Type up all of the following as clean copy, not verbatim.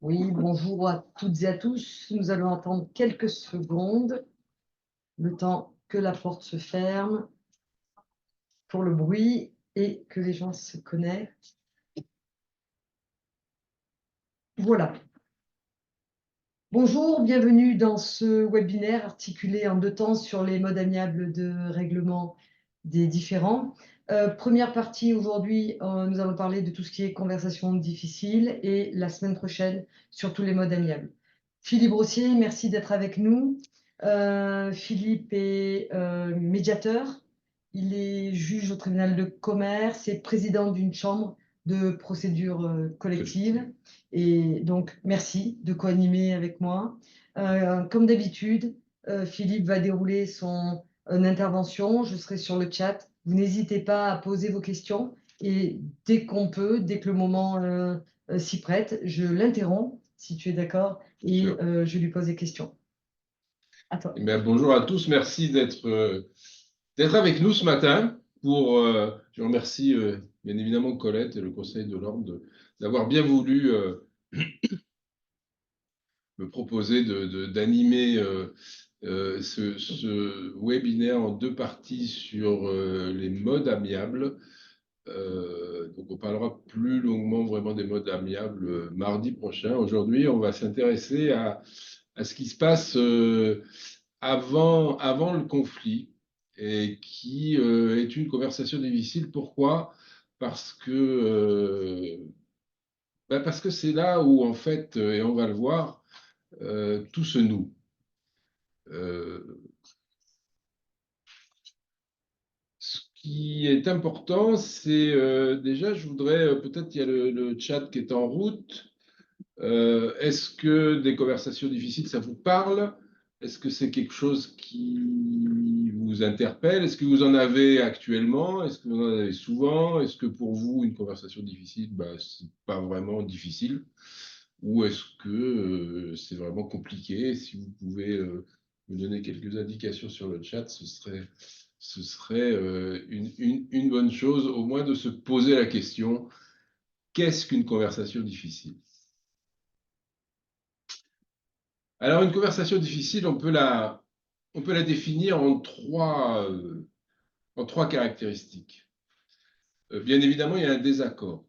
Oui, bonjour à toutes et à tous. Nous allons attendre quelques secondes, le temps que la porte se ferme pour le bruit et que les gens se connectent. Voilà. Bonjour, bienvenue dans ce webinaire articulé en 2 temps sur les modes amiables de règlement des différends. Première partie aujourd'hui, nous allons parler de tout ce qui est conversation difficile et la semaine prochaine sur tous les modes amiables. Philippe Brossier, merci d'être avec nous. Philippe est médiateur, il est juge au tribunal de commerce et président d'une chambre de procédure collective. Et donc, merci de co-animer avec moi. Comme d'habitude, Philippe va dérouler son intervention. Je serai sur le chat. Vous n'hésitez pas à poser vos questions. Et dès qu'on peut, dès que le moment s'y prête, je l'interromps, si tu es d'accord, et je lui pose des questions. À toi. Eh bien, bonjour à tous, merci d'être avec nous ce matin. Je remercie bien évidemment Colette et le Conseil de l'Ordre d'avoir bien voulu me proposer d'animer ce webinaire en 2 parties sur les modes amiables. Donc on parlera plus longuement vraiment des modes amiables mardi prochain. Aujourd'hui, on va s'intéresser à ce qui se passe avant le conflit et qui est une conversation difficile. Pourquoi? Parce que c'est là où, en fait, et on va le voir, tout se noue. Ce qui est important, c'est déjà, je voudrais, peut-être il y a le chat qui est en route. Est-ce que des conversations difficiles, ça vous parle? Est-ce que c'est quelque chose qui vous interpelle? Est-ce que vous en avez actuellement? Est-ce que vous en avez souvent? Est-ce que pour vous, une conversation difficile, c'est pas vraiment difficile? Ou est-ce que c'est vraiment compliqué? Si vous pouvez me donner quelques indications sur le chat, ce serait une bonne chose, au moins de se poser la question, qu'est-ce qu'une conversation difficile? Alors, une conversation difficile, on peut la définir en trois caractéristiques. Bien évidemment, il y a un désaccord.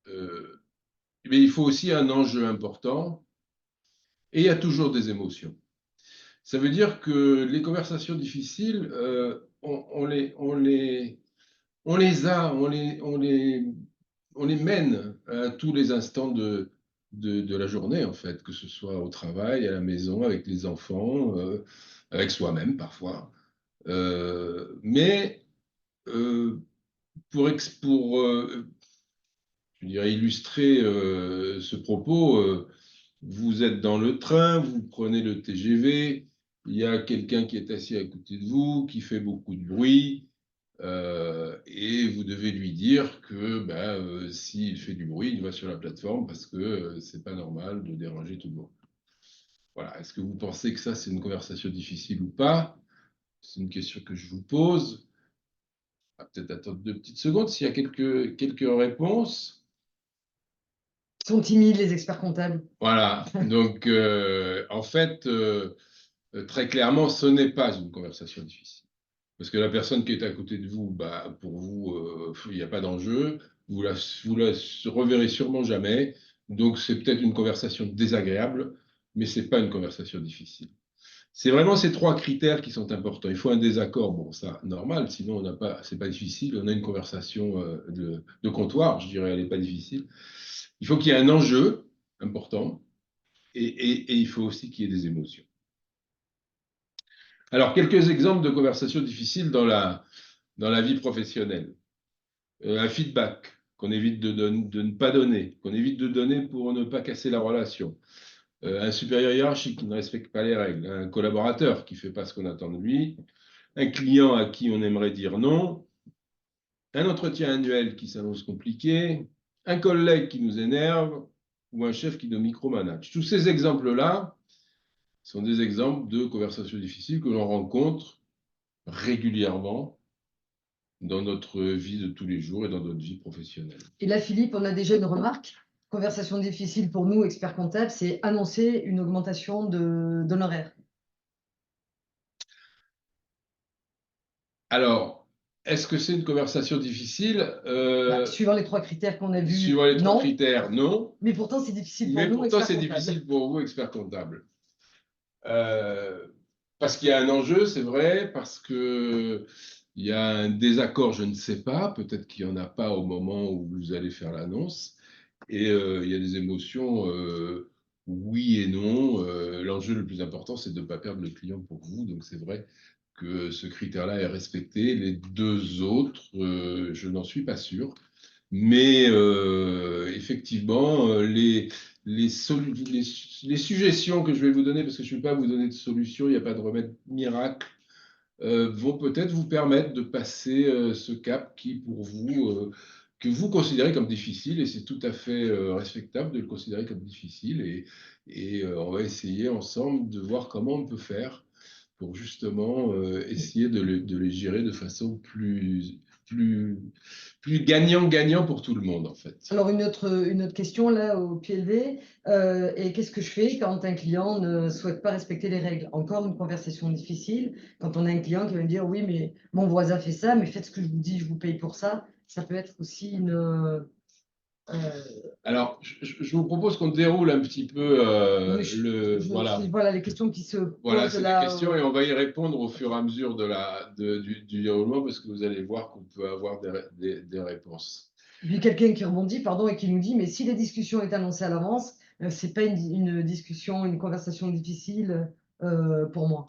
Mais il faut aussi un enjeu important et il y a toujours des émotions. Ça veut dire que les conversations difficiles, on les mène à tous les instants de la journée, en fait, que ce soit au travail, à la maison, avec les enfants, avec soi-même parfois. Mais pour je dirais illustrer ce propos, vous êtes dans le train, vous prenez le TGV, il y a quelqu'un qui est assis à côté de vous, qui fait beaucoup de bruit, et vous devez lui dire que s'il fait du bruit, il va sur la plateforme parce que c'est pas normal de déranger tout le monde. Voilà. Est-ce que vous pensez que ça, c'est une conversation difficile ou pas? C'est une question que je vous pose. On va peut-être attendre 2 petites secondes s'il y a quelques réponses. Ils sont timides, les experts comptables. Voilà. Donc, en fait, très clairement, ce n'est pas une conversation difficile. Parce que la personne qui est à côté de vous, pour vous, il n'y a pas d'enjeu. Vous la reverrez sûrement jamais. Donc, c'est peut-être une conversation désagréable, mais ce n'est pas une conversation difficile. C'est vraiment ces 3 critères qui sont importants. Il faut un désaccord, bon, ça, normal, sinon on n'a pas, c'est pas difficile. On a une conversation de comptoir, je dirais, elle n'est pas difficile. Il faut qu'il y ait un enjeu important et il faut aussi qu'il y ait des émotions. Alors, quelques exemples de conversations difficiles dans la vie professionnelle. Un feedback qu'on évite de ne pas donner, qu'on évite de donner pour ne pas casser la relation. Un supérieur hiérarchique qui ne respecte pas les règles, un collaborateur qui ne fait pas ce qu'on attend de lui, un client à qui on aimerait dire non, un entretien annuel qui s'annonce compliqué, un collègue qui nous énerve ou un chef qui nous micromanage. Tous ces exemples-là sont des exemples de conversations difficiles que l'on rencontre régulièrement dans notre vie de tous les jours et dans notre vie professionnelle. Et là, Philippe, on a déjà une remarque. Conversation difficile pour nous, experts comptables, c'est annoncer une augmentation d'honoraires. Alors, est-ce que c'est une conversation difficile? Suivant les 3 critères qu'on a vus, Suivant les 3 non. critères, non. Mais pourtant, c'est difficile pour Mais nous, pourtant, experts c'est comptables. difficile pour vous, expert comptable. Parce qu'il y a un enjeu, c'est vrai, parce que il y a un désaccord, je ne sais pas, peut-être qu'il n'y en a pas au moment où vous allez faire l'annonce, et il y a des émotions, oui et non. L'enjeu le plus important, c'est de ne pas perdre le client pour vous, donc c'est vrai que ce critère-là est respecté. Les 2 autres, je n'en suis pas sûr. Mais effectivement, les suggestions que je vais vous donner, parce que je ne vais pas vous donner de solution, il n'y a pas de remède miracle, vont peut-être vous permettre de passer ce cap qui, pour vous, que vous considérez comme difficile, et c'est tout à fait respectable de le considérer comme difficile. Et on va essayer ensemble de voir comment on peut faire pour justement essayer de les gérer de façon plus gagnant-gagnant pour tout le monde, en fait. Alors, une autre question, là, au pied levé, et qu'est-ce que je fais quand un client ne souhaite pas respecter les règles? Encore une conversation difficile, quand on a un client qui va me dire: «Oui, mais mon voisin fait ça, mais faites ce que je vous dis, je vous paye pour ça». Ça peut être aussi Alors, je vous propose qu'on déroule un petit peu voilà. voilà les questions qui se Voilà, posent c'est des là. questions et on va y répondre au fur et à mesure du déroulement parce que vous allez voir qu'on peut avoir des réponses. Puis quelqu'un qui rebondit, pardon, et qui nous dit: «Mais si la discussion est annoncée à l'avance, c'est pas une discussion, une conversation difficile, pour moi».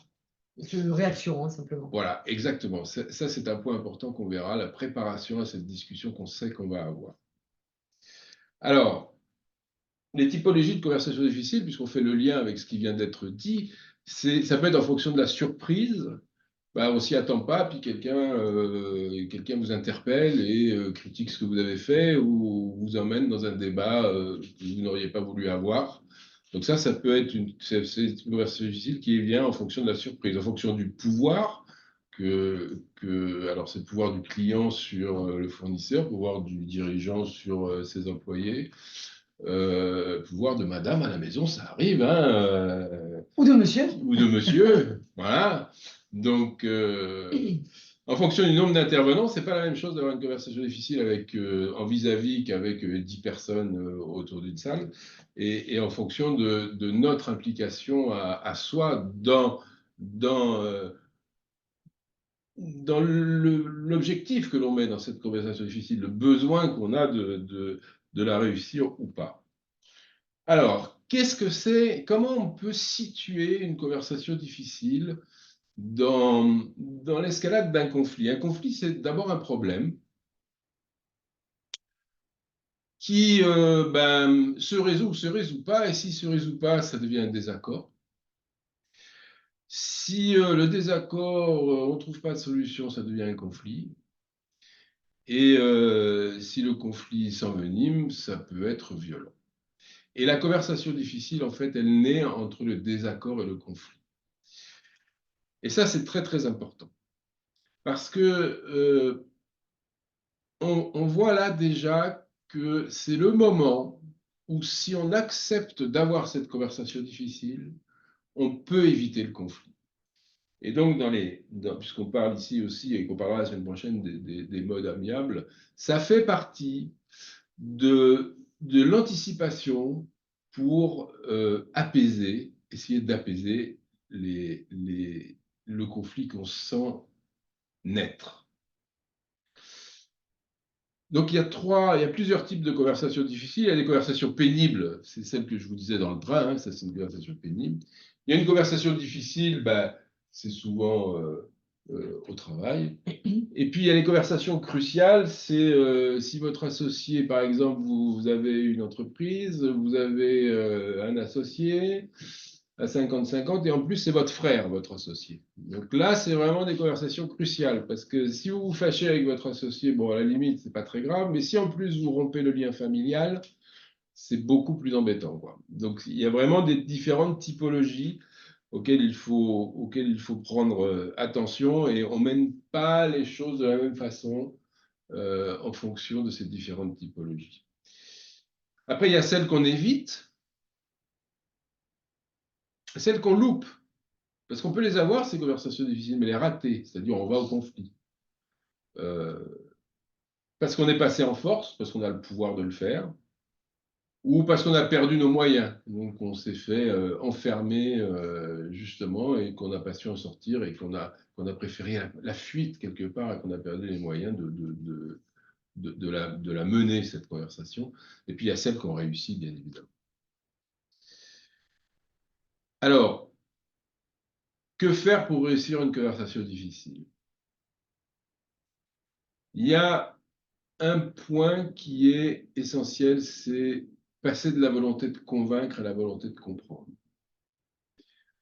Réaction, hein, simplement. Voilà, exactement. Ça, c'est un point important qu'on verra, la préparation à cette discussion qu'on sait qu'on va avoir. Alors, les typologies de conversations difficiles, puisqu'on fait le lien avec ce qui vient d'être dit, ça peut être en fonction de la surprise. On s'y attend pas, puis quelqu'un vous interpelle et critique ce que vous avez fait ou vous emmène dans un débat que vous n'auriez pas voulu avoir. Donc ça peut être c'est une conversation difficile qui vient en fonction de la surprise, en fonction du pouvoir alors c'est le pouvoir du client sur le fournisseur, pouvoir du dirigeant sur ses employés, pouvoir de madame à la maison, ça arrive, hein, Ou de monsieur. ou de monsieur, voilà. Donc, en fonction du nombre d'intervenants, c'est pas la même chose d'avoir une conversation difficile avec, en vis-à-vis qu'avec 10 personnes autour d'une salle, et en fonction de notre implication à soi dans l'objectif que l'on met dans cette conversation difficile, le besoin qu'on a de la réussir ou pas. Alors, qu'est-ce que c'est? Comment on peut situer une conversation difficile dans l'escalade d'un conflit? Un conflit, c'est d'abord un problème qui se résout ou se résout pas, et s'il se résout pas, ça devient un désaccord. Si le désaccord, on ne trouve pas de solution, ça devient un conflit. Et si le conflit s'envenime, ça peut être violent. Et la conversation difficile, en fait, elle naît entre le désaccord et le conflit. Et ça, c'est très, très important. Parce que on voit là déjà que c'est le moment où, si on accepte d'avoir cette conversation difficile, on peut éviter le conflit. Et donc, puisqu'on parle ici aussi, et qu'on parlera la semaine prochaine des modes amiables, ça fait partie de l'anticipation pour essayer d'apaiser le conflit qu'on sent naître. Donc il y a plusieurs types de conversations difficiles. Il y a des conversations pénibles, c'est celle que je vous disais dans le train, hein, ça c'est une conversation pénible. Il y a une conversation difficile, c'est souvent au travail. Et puis il y a les conversations cruciales, c'est si votre associé, par exemple, vous avez une entreprise, vous avez un associé à 50-50, et en plus c'est votre frère, votre associé. Donc là, c'est vraiment des conversations cruciales, parce que si vous vous fâchez avec votre associé, bon, à la limite, c'est pas très grave, mais si en plus vous rompez le lien familial, c'est beaucoup plus embêtant, quoi. Donc il y a vraiment des différentes typologies auxquelles il faut prendre attention, et on mène pas les choses de la même façon en fonction de ces différentes typologies. Après, il y a celles qu'on évite, celles qu'on loupe. Parce qu'on peut les avoir, ces conversations difficiles, mais les rater, c'est-à-dire on va au conflit. Parce qu'on est passé en force, parce qu'on a le pouvoir de le faire, ou parce qu'on a perdu nos moyens. Donc on s'est fait enfermer justement et qu'on n'a pas su en sortir et qu'on a préféré la fuite quelque part et qu'on a perdu les moyens de la mener, cette conversation. Et puis il y a celles qu'on réussit, bien évidemment. Alors, que faire pour réussir une conversation difficile? Il y a un point qui est essentiel, c'est passer de la volonté de convaincre à la volonté de comprendre.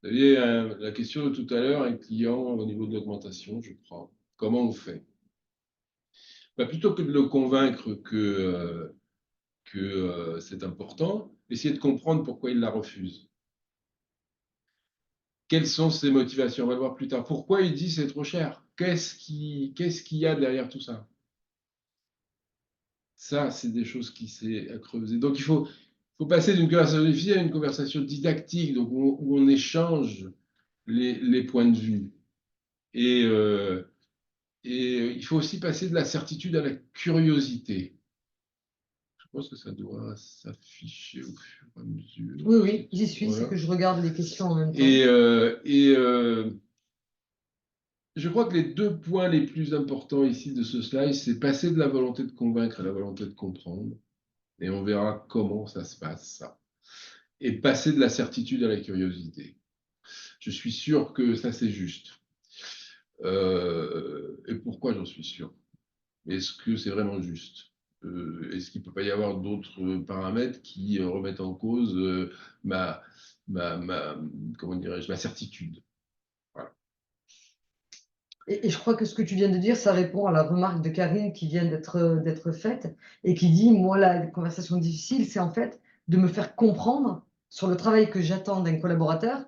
Vous aviez la question de tout à l'heure, un client au niveau de l'augmentation, je crois. Comment on fait? Plutôt que de le convaincre que c'est important, essayer de comprendre pourquoi il la refuse. Quelles sont ses motivations? On va le voir plus tard. Pourquoi il dit c'est trop cher? Qu'est-ce qu'il y a derrière tout ça? Ça, c'est des choses qui s'est à creuser. Donc, il faut passer d'une conversation difficile à une conversation didactique, donc où on échange les points de vue. Et, il faut aussi passer de la certitude à la curiosité. Je pense que ça doit s'afficher au fur et à mesure. Oui, oui, j'y suis, Voilà. c'est que je regarde les questions en même temps. Je crois que les deux points les plus importants ici de ce slide, c'est passer de la volonté de convaincre à la volonté de comprendre. Et on verra comment ça se passe, ça. Et passer de la certitude à la curiosité. Je suis sûr que ça, c'est juste. Et pourquoi j'en suis sûr? Est-ce que c'est vraiment juste? Est-ce qu'il ne peut pas y avoir d'autres paramètres qui remettent en cause ma, comment dirais-je, ma certitude? Voilà. Et je crois que ce que tu viens de dire, ça répond à la remarque de Karine qui vient d'être faite et qui dit, moi, la conversation difficile, c'est en fait de me faire comprendre sur le travail que j'attends d'un collaborateur.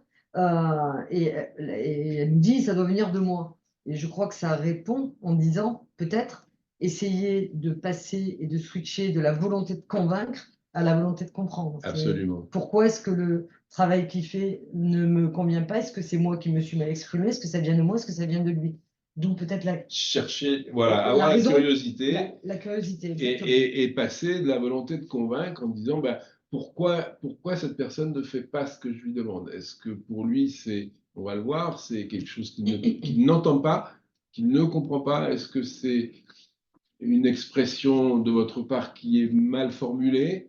Et elle me dit, ça doit venir de moi. Et je crois que ça répond en disant, peut-être, essayer de passer et de switcher de la volonté de convaincre à la volonté de comprendre. Absolument. Pourquoi est-ce que le travail qu'il fait ne me convient pas? Est-ce que c'est moi qui me suis mal exprimé? Est-ce que ça vient de moi? Est-ce que ça vient de lui? D'où peut-être chercher, voilà, avoir la curiosité, la curiosité, et passer de la volonté de convaincre en disant pourquoi cette personne ne fait pas ce que je lui demande? Est-ce que pour lui, on va le voir, c'est quelque chose qu'il n'entend pas, qu'il ne comprend pas? Est-ce que c'est une expression de votre part qui est mal formulée?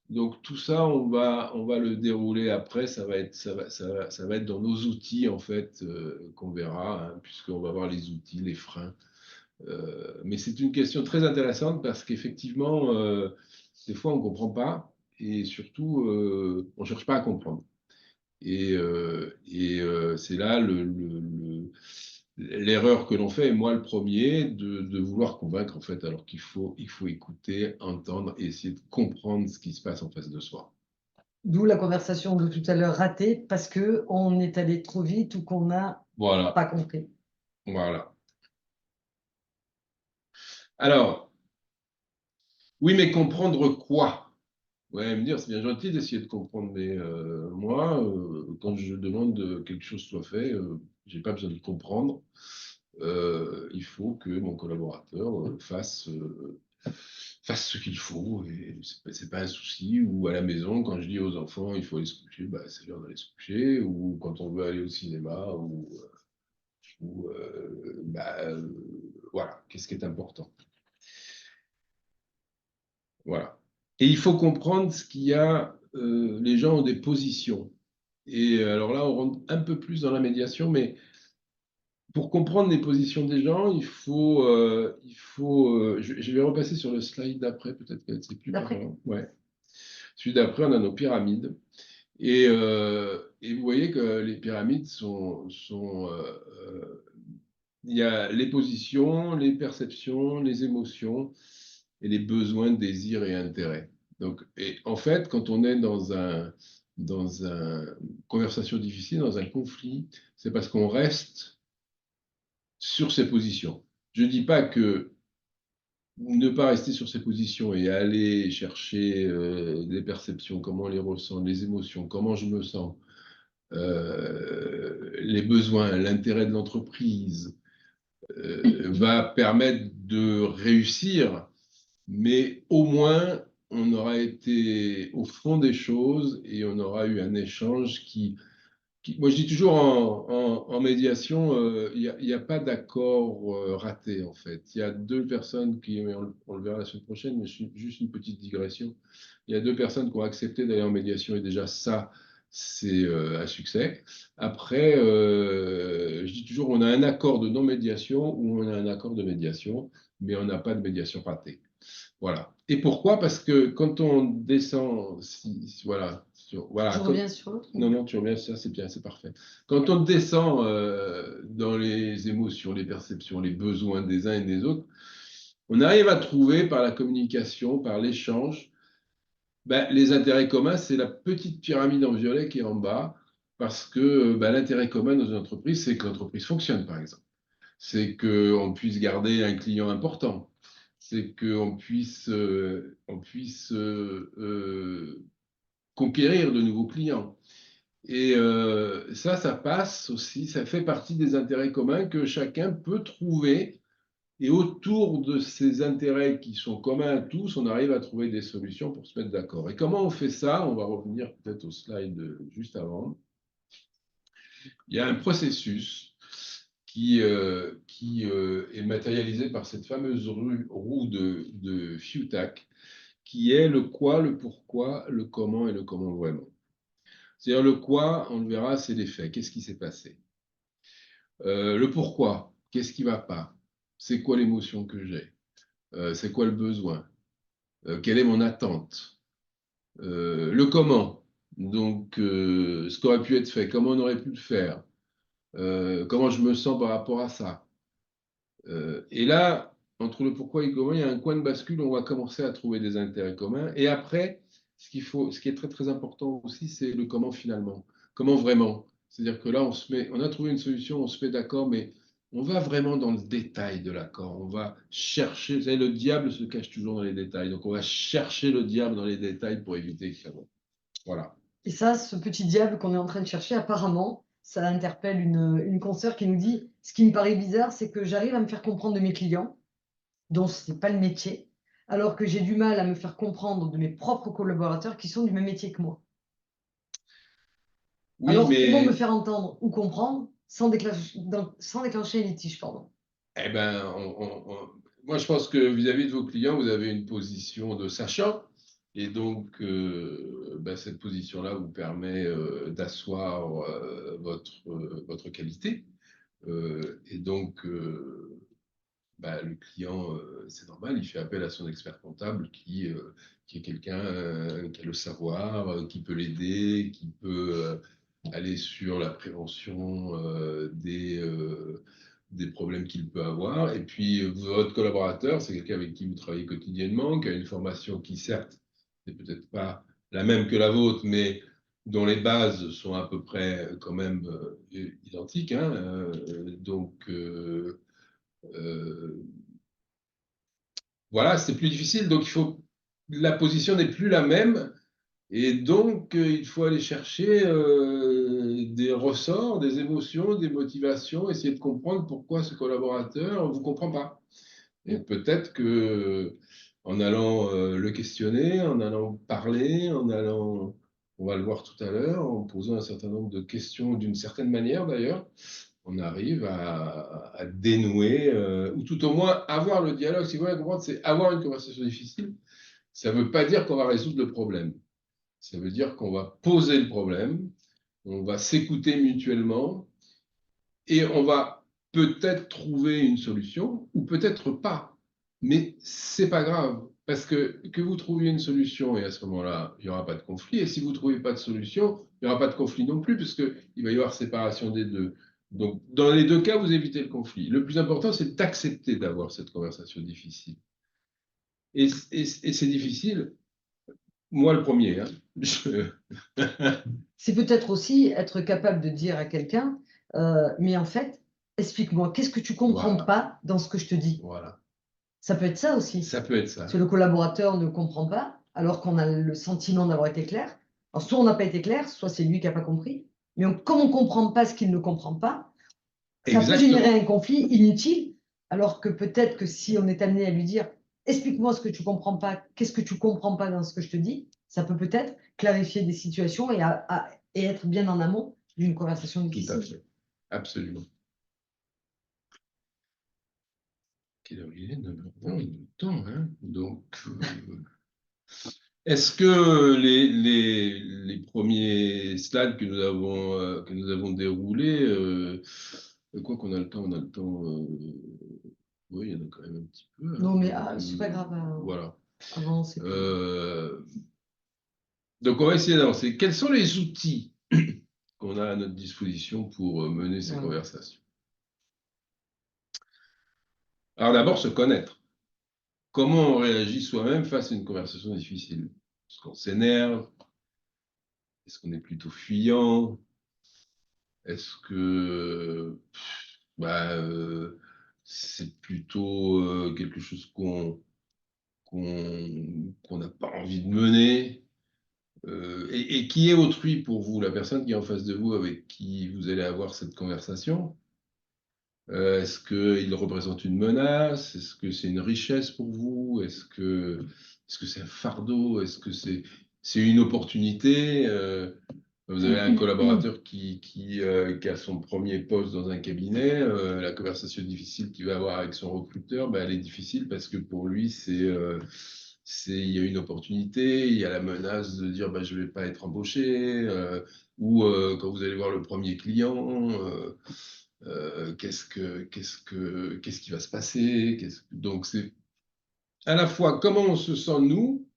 Donc tout ça, on va le dérouler après. Ça va être dans nos outils en fait qu'on verra, hein, puisqu'on va voir les outils, les freins. Mais c'est une question très intéressante parce qu'effectivement, des fois on ne comprend pas et surtout on ne cherche pas à comprendre. Et c'est là l'erreur que l'on fait, et moi le premier, de vouloir convaincre en fait, alors qu'il faut écouter, entendre et essayer de comprendre ce qui se passe en face de soi. D'où la conversation de tout à l'heure ratée parce qu'on est allé trop vite ou qu'on n'a Voilà, pas compris. voilà. Alors, oui, mais comprendre quoi? Ouais, me dire, c'est bien gentil d'essayer de comprendre, mais moi, quand je demande que quelque chose soit fait, je n'ai pas besoin de comprendre. Il faut que mon collaborateur fasse ce qu'il faut, et c'est pas un souci. Ou à la maison, quand je dis aux enfants, il faut aller se coucher, c'est l'heure d'aller se coucher. Ou quand on veut aller au cinéma, voilà, qu'est-ce qui est important. Voilà. Et il faut comprendre ce qu'il y a, les gens ont des positions. Et alors là, on rentre un peu plus dans la médiation, mais pour comprendre les positions des gens, je vais repasser sur le slide d'après, peut-être que c'est plus parlant. Ouais. Celui d'après, on a nos pyramides. Et vous voyez que les pyramides il y a les positions, les perceptions, les émotions et les besoins, désirs et intérêts. Donc, et en fait, quand on est dans une conversation difficile, dans un conflit, c'est parce qu'on reste sur ces positions. Je ne dis pas que ne pas rester sur ses positions et aller chercher des perceptions, comment on les ressent, les émotions, comment je me sens, les besoins, l'intérêt de l'entreprise, va permettre de réussir, mais au moins on aura été au fond des choses et on aura eu un échange moi, je dis toujours en médiation, il y a pas d'accord raté, en fait. Il y a deux personnes mais on le verra la semaine prochaine, mais juste une petite digression. Il y a deux personnes qui ont accepté d'aller en médiation et déjà ça, c'est un succès. Après, je dis toujours, on a un accord de non-médiation ou on a un accord de médiation, mais on n'a pas de médiation ratée. Voilà. Et pourquoi? Parce que quand on descend, voilà, Je reviens sur l'autre. non, non, tu reviens, ça c'est bien, c'est parfait. Quand on descend dans les émotions, les perceptions, les besoins des uns et des autres, on arrive à trouver par la communication, par l'échange, ben, les intérêts communs, c'est la petite pyramide en violet qui est en bas, parce que ben, l'intérêt commun dans une entreprise, c'est que l'entreprise fonctionne, par exemple. C'est qu'on puisse garder un client important. C'est qu'on puisse, conquérir de nouveaux clients. Et ça passe aussi, ça fait partie des intérêts communs que chacun peut trouver. Et autour de ces intérêts qui sont communs à tous, on arrive à trouver des solutions pour se mettre d'accord. Et comment on fait ça? On va revenir peut-être au slide juste avant. Il y a un processus qui est matérialisé par cette fameuse roue de Futak, qui est le quoi, le pourquoi, le comment et le comment vraiment. C'est-à-dire le quoi, on le verra, c'est les faits. Qu'est-ce qui s'est passé? Le pourquoi, qu'est-ce qui ne va pas? C'est quoi l'émotion que j'ai? C'est quoi le besoin? Quelle est mon attente? Le comment, donc ce qui aurait pu être fait, comment on aurait pu le faire? Comment je me sens par rapport à ça? Et là, entre le pourquoi et le comment, il y a un coin de bascule, on va commencer à trouver des intérêts communs. Et après, ce qui est très très important aussi, c'est le comment finalement. Comment vraiment? C'est-à-dire que là, on a trouvé une solution, on se met d'accord, mais on va vraiment dans le détail de l'accord. On va chercher, vous savez, le diable se cache toujours dans les détails. Donc, on va chercher le diable dans les détails pour éviter que ça. Voilà. Et ça, ce petit diable qu'on est en train de chercher, apparemment, ça interpelle une consoeur qui nous dit, ce qui me paraît bizarre, c'est que j'arrive à me faire comprendre de mes clients, dont ce n'est pas le métier, alors que j'ai du mal à me faire comprendre de mes propres collaborateurs qui sont du même métier que moi. Oui, Alors, comment me mais faire entendre ou comprendre sans déclencher un litige, pardon. eh ben, moi, je pense que vis-à-vis de vos clients, vous avez une position de sachant. Et donc, ben, cette position-là vous permet d'asseoir votre qualité. Et donc, ben, le client, c'est normal, il fait appel à son expert comptable qui est quelqu'un qui a le savoir, qui peut l'aider, qui peut aller sur la prévention des problèmes qu'il peut avoir. Et puis, votre collaborateur, c'est quelqu'un avec qui vous travaillez quotidiennement, qui a une formation qui, certes, n'est peut-être pas la même que la vôtre, mais dont les bases sont à peu près quand même identiques. Hein, donc, euh, voilà, c'est plus difficile. Donc, la position n'est plus la même. Et donc, il faut aller chercher des ressorts, des émotions, des motivations, essayer de comprendre pourquoi ce collaborateur ne vous comprend pas. Et peut-être que en allant le questionner, en allant parler, on va le voir tout à l'heure, en posant un certain nombre de questions d'une certaine manière d'ailleurs, on arrive à dénouer, ou tout au moins avoir le dialogue. Si vous voulez comprendre, c'est avoir une conversation difficile. Ça ne veut pas dire qu'on va résoudre le problème. Ça veut dire qu'on va poser le problème, on va s'écouter mutuellement et on va peut-être trouver une solution ou peut-être pas. Mais c'est pas grave parce que vous trouviez une solution et à ce moment-là, il n'y aura pas de conflit. Et si vous ne trouvez pas de solution, il n'y aura pas de conflit non plus puisqu'il va y avoir séparation des deux. Donc, dans les deux cas, vous évitez le conflit. Le plus important, c'est d'accepter d'avoir cette conversation difficile. Et c'est difficile, moi le premier. Hein. C'est peut-être aussi être capable de dire à quelqu'un, mais en fait, explique-moi, qu'est-ce que tu comprends Voilà, pas dans ce que je te dis? voilà. Ça peut être ça aussi. Ça peut être ça. Parce que le collaborateur ne comprend pas, alors qu'on a le sentiment d'avoir été clair. Alors, soit on n'a pas été clair, soit c'est lui qui n'a pas compris. Mais comme on ne comprend pas ce qu'il ne comprend pas, ça peut générer Exactement. un conflit inutile, alors que peut-être que si on est amené à lui dire, explique-moi ce que tu ne comprends pas, qu'est-ce que tu ne comprends pas dans ce que je te dis, ça peut peut-être clarifier des situations et être bien en amont d'une conversation Tout à difficile. fait. Absolument. Quelle heure il est? 9h20, il est temps, hein? Donc, est-ce que les premiers slides que nous avons déroulés, quoi qu'on a le temps, on a le temps. Oui, il y en a quand même un petit peu, hein. Non, mais Donc, c'est pas grave, voilà. avant, c'est plus. Donc, on va essayer d'avancer. Quels sont les outils qu'on a à notre disposition pour mener ces Voilà. conversations? Alors, d'abord, se connaître. Comment on réagit soi-même face à une conversation difficile? Est-ce qu'on s'énerve? Est-ce qu'on est plutôt fuyant? Est-ce que bah, c'est plutôt quelque chose qu'on n'a pas envie de mener? Et qui est autrui pour vous? La personne qui est en face de vous, avec qui vous allez avoir cette conversation? Est-ce qu'il représente une menace? Est-ce que c'est une richesse pour vous? Est-ce que c'est un fardeau? Est-ce que c'est une opportunité? Vous avez un collaborateur qui a son premier poste dans un cabinet. La conversation difficile qu'il va avoir avec son recruteur, ben, elle est difficile parce que pour lui, il y a une opportunité, il y a la menace de dire ben, je ne vais pas être embauché, ou quand vous allez voir le premier client, qu'est-ce qui va se passer? Donc, c'est à la fois comment on se sent nous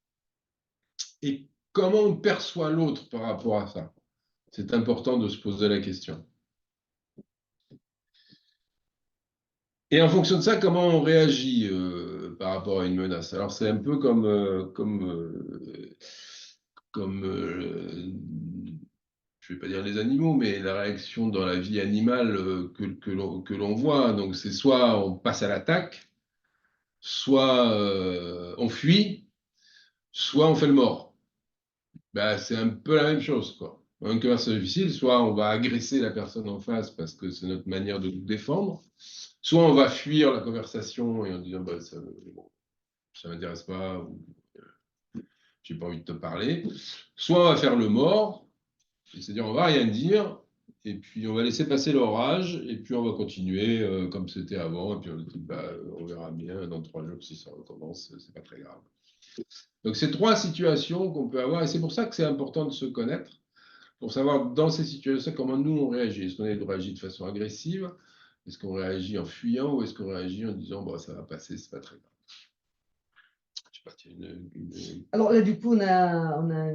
et comment on perçoit l'autre par rapport à ça. C'est important de se poser la question. Et en fonction de ça, comment on réagit par rapport à une menace? Alors, c'est un peu comme je ne vais pas dire les animaux, mais la réaction dans la vie animale que l'on voit. Donc, c'est soit on passe à l'attaque, soit on fuit, soit on fait le mort. Ben, c'est un peu la même chose, quoi. Dans une conversation difficile, soit on va agresser la personne en face parce que c'est notre manière de nous défendre, soit on va fuir la conversation et en disant bah, ça ne m'intéresse pas ou j'ai pas envie de te parler, soit on va faire le mort, c'est-à-dire on va rien dire et puis on va laisser passer l'orage et puis on va continuer comme c'était avant et puis on dit bah, on verra bien dans 3 jours si ça recommence, c'est pas très grave. Donc c'est 3 situations qu'on peut avoir et c'est pour ça que c'est important de se connaître pour savoir dans ces situations comment nous on réagit. Est-ce qu'on réagit de façon agressive? Est-ce qu'on réagit en fuyant ou est-ce qu'on réagit en disant bon, ça va passer, c'est pas très grave. Je sais pas, Alors là, du coup, on a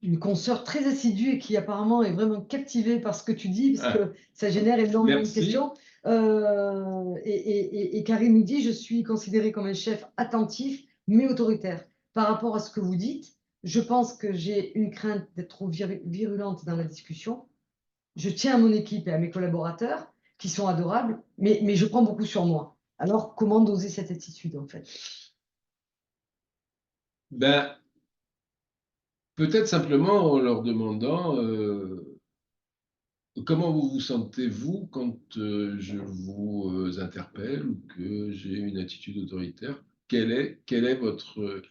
une consoeur très assidue et qui apparemment est vraiment captivée par ce que tu dis, parce Ah, que ça génère énormément de merci. questions. Et Karine nous dit, je suis considérée comme un chef attentif, mais autoritaire. Par rapport à ce que vous dites, je pense que j'ai une crainte d'être trop virulente dans la discussion. Je tiens à mon équipe et à mes collaborateurs, qui sont adorables, mais je prends beaucoup sur moi. Alors, comment doser cette attitude, en fait? Ben, peut-être simplement en leur demandant comment vous vous sentez, vous, quand je vous interpelle ou que j'ai une attitude autoritaire. Quel est votre...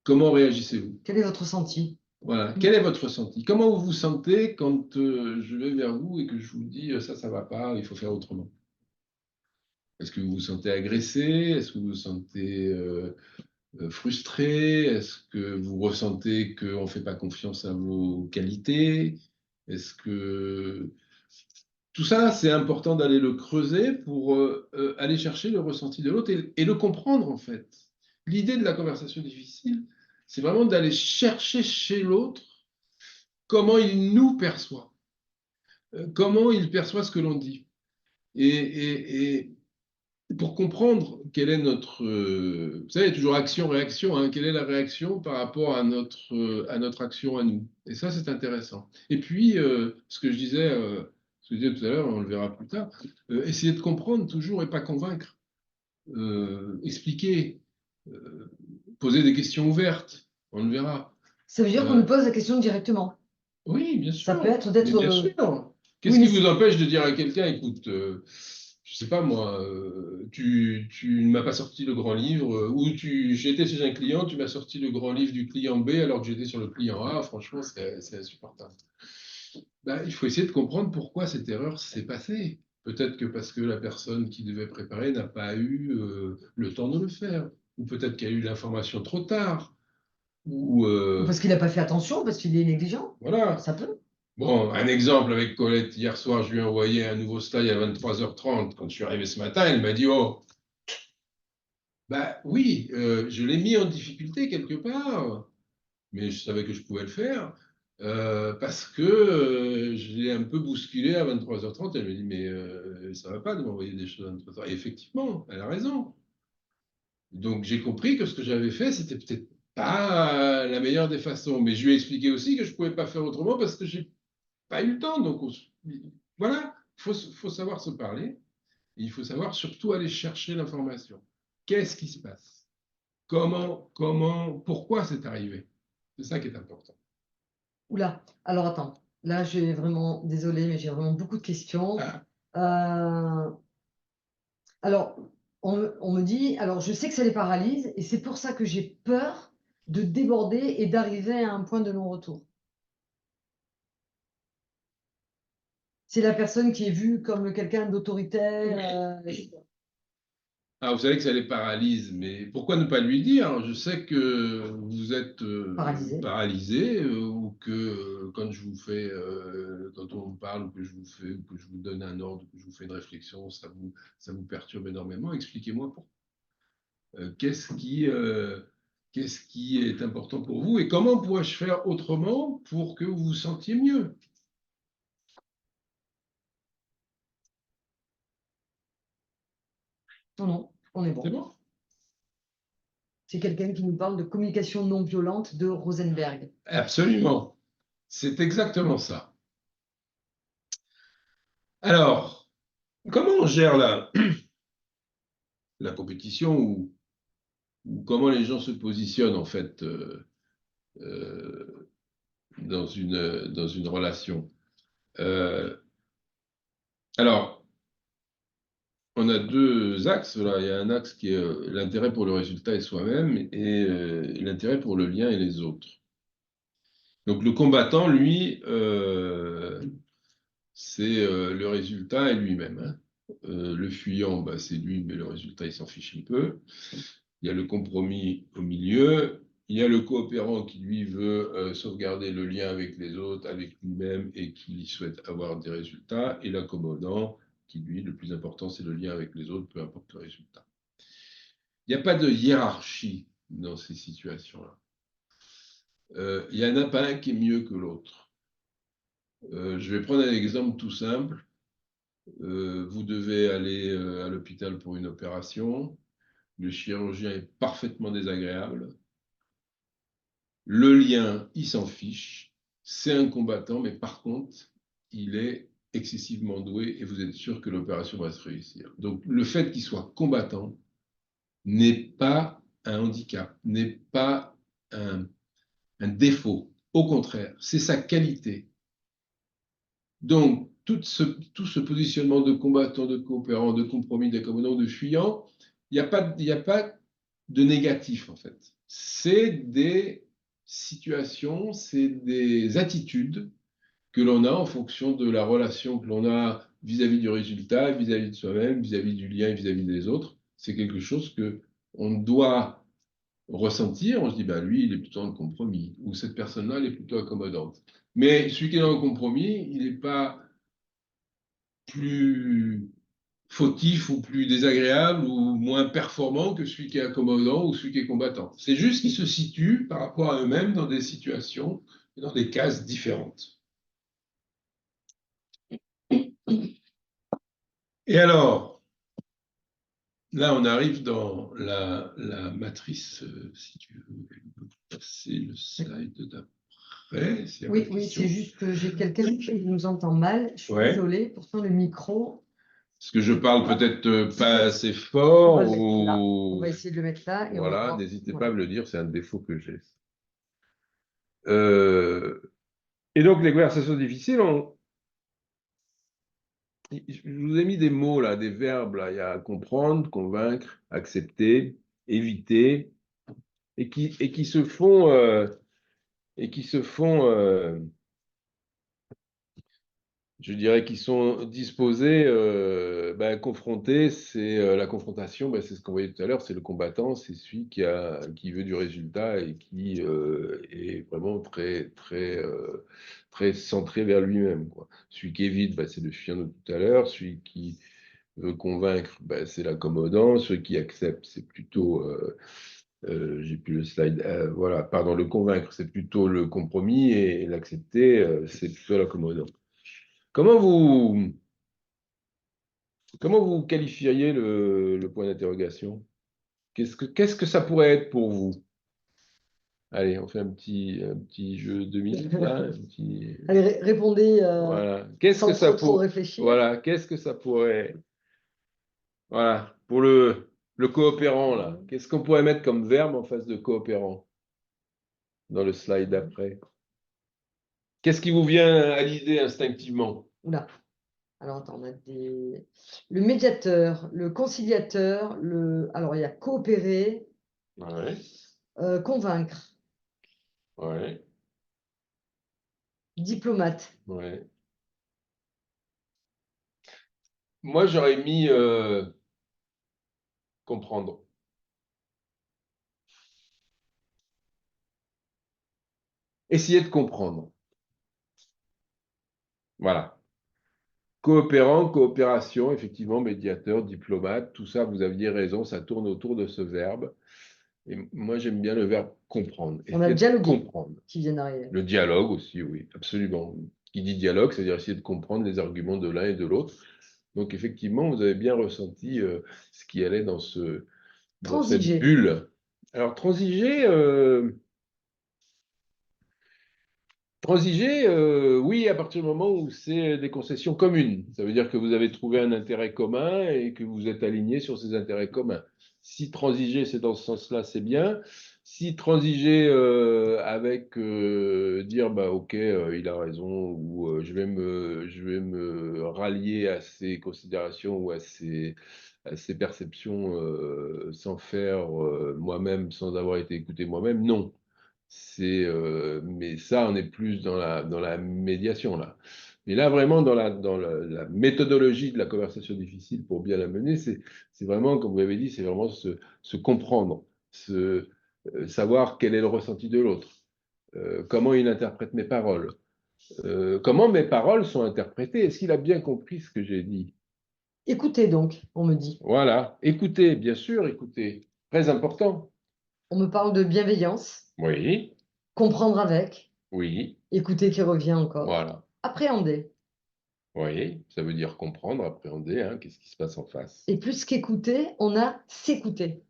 comment réagissez-vous? Quel est votre ressenti? Voilà. Quel est votre ressenti? Comment vous vous sentez quand je vais vers vous et que je vous dis ça, ça va pas, il faut faire autrement? Est-ce que vous vous sentez agressé? Est-ce que vous vous sentez frustré? Est-ce que vous ressentez qu'on ne fait pas confiance à vos qualités? Est-ce que tout ça, c'est important d'aller le creuser pour aller chercher le ressenti de l'autre et le comprendre en fait. L'idée de la conversation difficile, c'est vraiment d'aller chercher chez l'autre comment il nous perçoit, comment il perçoit ce que l'on dit. Et pour comprendre quelle est notre... vous savez, il y a toujours action-réaction, hein, quelle est la réaction par rapport à notre action à nous. Et ça, c'est intéressant. Et puis, ce que je disais tout à l'heure, on le verra plus tard, essayer de comprendre toujours et pas convaincre. expliquer, poser des questions ouvertes, on le verra. Ça veut dire qu'on nous pose la question directement. Oui, bien Ça sûr. peut être Mais d'être. bien sûr. Oui, Qu'est-ce mais qui vous empêche de dire à quelqu'un, écoute, je sais pas moi, tu ne m'as pas sorti le grand livre, ou j'étais chez un client, tu m'as sorti le grand livre du client B alors que j'étais sur le client A, franchement, c'est insupportable. Ben, il faut essayer de comprendre pourquoi cette erreur s'est passée. Peut-être que parce que la personne qui devait préparer n'a pas eu le temps de le faire, ou peut-être qu'elle a eu l'information trop tard, ou ou parce qu'il n'a pas fait attention, parce qu'il est négligent. voilà. Ça peut. Bon, un exemple avec Colette, hier soir, je lui ai envoyé un nouveau slide à 23h30. Quand je suis arrivé ce matin, elle m'a dit, oh, bah oui, je l'ai mis en difficulté quelque part, mais je savais que je pouvais le faire parce que je l'ai un peu bousculé à 23h30. Elle me dit, mais ça va pas de m'envoyer des choses à 23h30. Et effectivement, elle a raison. Donc j'ai compris que ce que j'avais fait, c'était peut-être pas la meilleure des façons, mais je lui ai expliqué aussi que je pouvais pas faire autrement parce que j'ai pas eu le temps. Donc voilà, faut savoir se parler. Et il faut savoir surtout aller chercher l'information. Qu'est-ce qui se passe? Pourquoi c'est arrivé? C'est ça qui est important. Oula. Alors attends. Là, j'ai vraiment. Désolée, mais j'ai vraiment beaucoup de questions. Ah, Euh, Alors, on me dit. Alors, je sais que ça les paralyse, et c'est pour ça que j'ai peur de déborder et d'arriver à un point de non-retour. C'est la personne qui est vue comme quelqu'un d'autoritaire. vous savez que ça les paralyse, mais pourquoi ne pas lui dire? Je sais que vous êtes Paralysée. paralysé ou que quand je vous fais, quand on vous parle ou que je vous fais, ou que je vous donne un ordre, ou que je vous fais une réflexion, ça vous perturbe énormément. Expliquez-moi pourquoi. Qu'est-ce qui est important pour vous et comment pourrais-je faire autrement pour que vous vous sentiez mieux? Non, non, on est C'est bon. bon? C'est quelqu'un qui nous parle de communication non violente de Rosenberg. Absolument. C'est exactement ça. Alors, comment on gère la compétition ou comment les gens se positionnent en fait euh, dans une relation? Euh, alors, on a deux axes. Là. Il y a un axe qui est l'intérêt pour le résultat et soi-même et l'intérêt pour le lien et les autres. Donc le combattant, lui, c'est le résultat et lui-même. Hein. Le fuyant, bah, c'est lui, mais le résultat, il s'en fiche un peu. Il y a le compromis au milieu. Il y a le coopérant qui, lui, veut sauvegarder le lien avec les autres, avec lui-même et qui souhaite avoir des résultats. Et l'accommodant qui, lui, le plus important, c'est le lien avec les autres, peu importe le résultat. Il n'y a pas de hiérarchie dans ces situations-là. Il n'y en a pas un qui est mieux que l'autre. Je vais prendre un exemple tout simple. Vous devez aller à l'hôpital pour une opération. Le chirurgien est parfaitement désagréable. Le lien, il s'en fiche. C'est un combattant, mais par contre, il est excessivement doué et vous êtes sûr que l'opération va se réussir. Donc, le fait qu'il soit combattant n'est pas un handicap, n'est pas un défaut. Au contraire, c'est sa qualité. Donc, tout ce positionnement de combattant, de coopérant, de compromis, d'accommodant, de fuyant, il n'y a pas de négatif, en fait. C'est des situations, c'est des attitudes que l'on a en fonction de la relation que l'on a vis-à-vis du résultat, vis-à-vis de soi-même, vis-à-vis du lien, vis-à-vis des autres. C'est quelque chose que on doit ressentir. On se dit, bah, lui, il est plutôt en compromis, ou cette personne-là, elle est plutôt accommodante. Mais celui qui est dans le compromis, il n'est pas plus fautif ou plus désagréable ou moins performant que celui qui est accommodant ou celui qui est combattant. C'est juste qu'ils se situent par rapport à eux-mêmes dans des situations, dans des cases différentes. Et alors, là, on arrive dans la matrice, si tu veux passer le slide d'après, s'il n'y a pas Oui, de oui, c'est questions. juste que j'ai quelqu'un qui nous entend mal. Je suis Ouais. désolée. Pourtant, le micro, Est-ce que je parle peut-être pas assez On va fort le mettre là. On ou... va essayer de le mettre là et on va Voilà, voir. n'hésitez pas à Voilà. me le dire, c'est un défaut que j'ai. Euh, Et donc, les conversations difficiles, je vous ai mis des mots là, des verbes là. Il y a comprendre, convaincre, accepter, éviter, et qui se font, et qui se font, je dirais, qui sont disposés, confronter. C'est la confrontation, c'est ce qu'on voyait tout à l'heure, c'est le combattant, c'est celui qui veut du résultat et qui est vraiment très centré vers lui-même, quoi. Celui qui évite, c'est le chiant de tout à l'heure. Celui qui veut convaincre, c'est l'accommodant. Ceux qui acceptent, c'est plutôt, j'ai plus le slide, voilà, pardon, le convaincre, c'est plutôt le compromis, et l'accepter, c'est plutôt l'accommodant. Comment vous, comment vous qualifieriez le point d'interrogation? Qu'est-ce que ça pourrait être pour vous? Allez, on fait un petit jeu de minutes, là, un petit... Allez, répondez Voilà. Qu'est-ce que sans ça trop pour... réfléchir. Voilà. Qu'est-ce que ça pourrait... Voilà. Pour le coopérant, là. Qu'est-ce qu'on pourrait mettre comme verbe en face de coopérant dans le slide d'après? Qu'est-ce qui vous vient à l'idée instinctivement? Oula. Alors, attends, on a le médiateur, le conciliateur, alors il y a coopérer, Ouais. convaincre, Ouais. diplomate. Ouais. Moi, j'aurais mis comprendre. Essayer de comprendre. Voilà. Coopérant, coopération, effectivement, médiateur, diplomate, tout ça, vous aviez raison, ça tourne autour de ce verbe. Et moi, j'aime bien le verbe comprendre. On a Essayer de dialoguer comprendre. qui vient d'arriver. Le dialogue aussi, oui, absolument. Qui dit dialogue, c'est-à-dire essayer de comprendre les arguments de l'un et de l'autre. Donc, effectivement, vous avez bien ressenti ce qui allait dans cette Transiger. bulle. Alors, transiger, transiger, oui, à partir du moment où c'est des concessions communes. Ça veut dire que vous avez trouvé un intérêt commun et que vous êtes aligné sur ces intérêts communs. Si transiger, c'est dans ce sens-là, c'est bien. Si transiger avec dire, OK, il a raison, ou je vais me rallier à ses considérations ou à ses perceptions sans faire moi-même, sans avoir été écouté moi-même, non. Mais ça, on est plus dans la médiation, là. Mais là, vraiment, la méthodologie de la conversation difficile pour bien la mener, c'est vraiment, comme vous l'avez dit, c'est vraiment se comprendre, savoir quel est le ressenti de l'autre, comment il interprète mes paroles, comment mes paroles sont interprétées. Est-ce qu'il a bien compris ce que j'ai dit? Écoutez donc, on me dit. Voilà. Écoutez, bien sûr, écoutez. Très important. On me parle de bienveillance, Oui, comprendre avec, oui, écouter qui revient encore, voilà. appréhender. Oui, ça veut dire comprendre, appréhender, hein, qu'est-ce qui se passe en face. Et plus qu'écouter, on a s'écouter.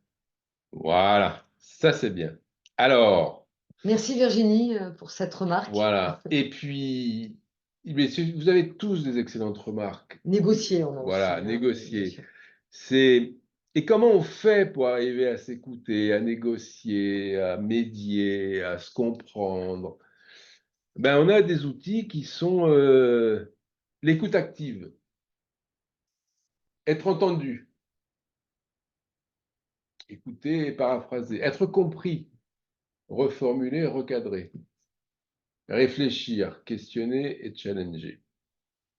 Voilà, ça c'est bien. Alors, Merci Virginie pour cette remarque. voilà. Et puis, vous avez tous des excellentes remarques. Négocier, on a aussi, Voilà, hein, bien négocier. sûr. C'est... Et comment on fait pour arriver à s'écouter, à négocier, à médier, à se comprendre? On a des outils qui sont l'écoute active, être entendu, écouter et paraphraser, être compris, reformuler, recadrer, réfléchir, questionner et challenger.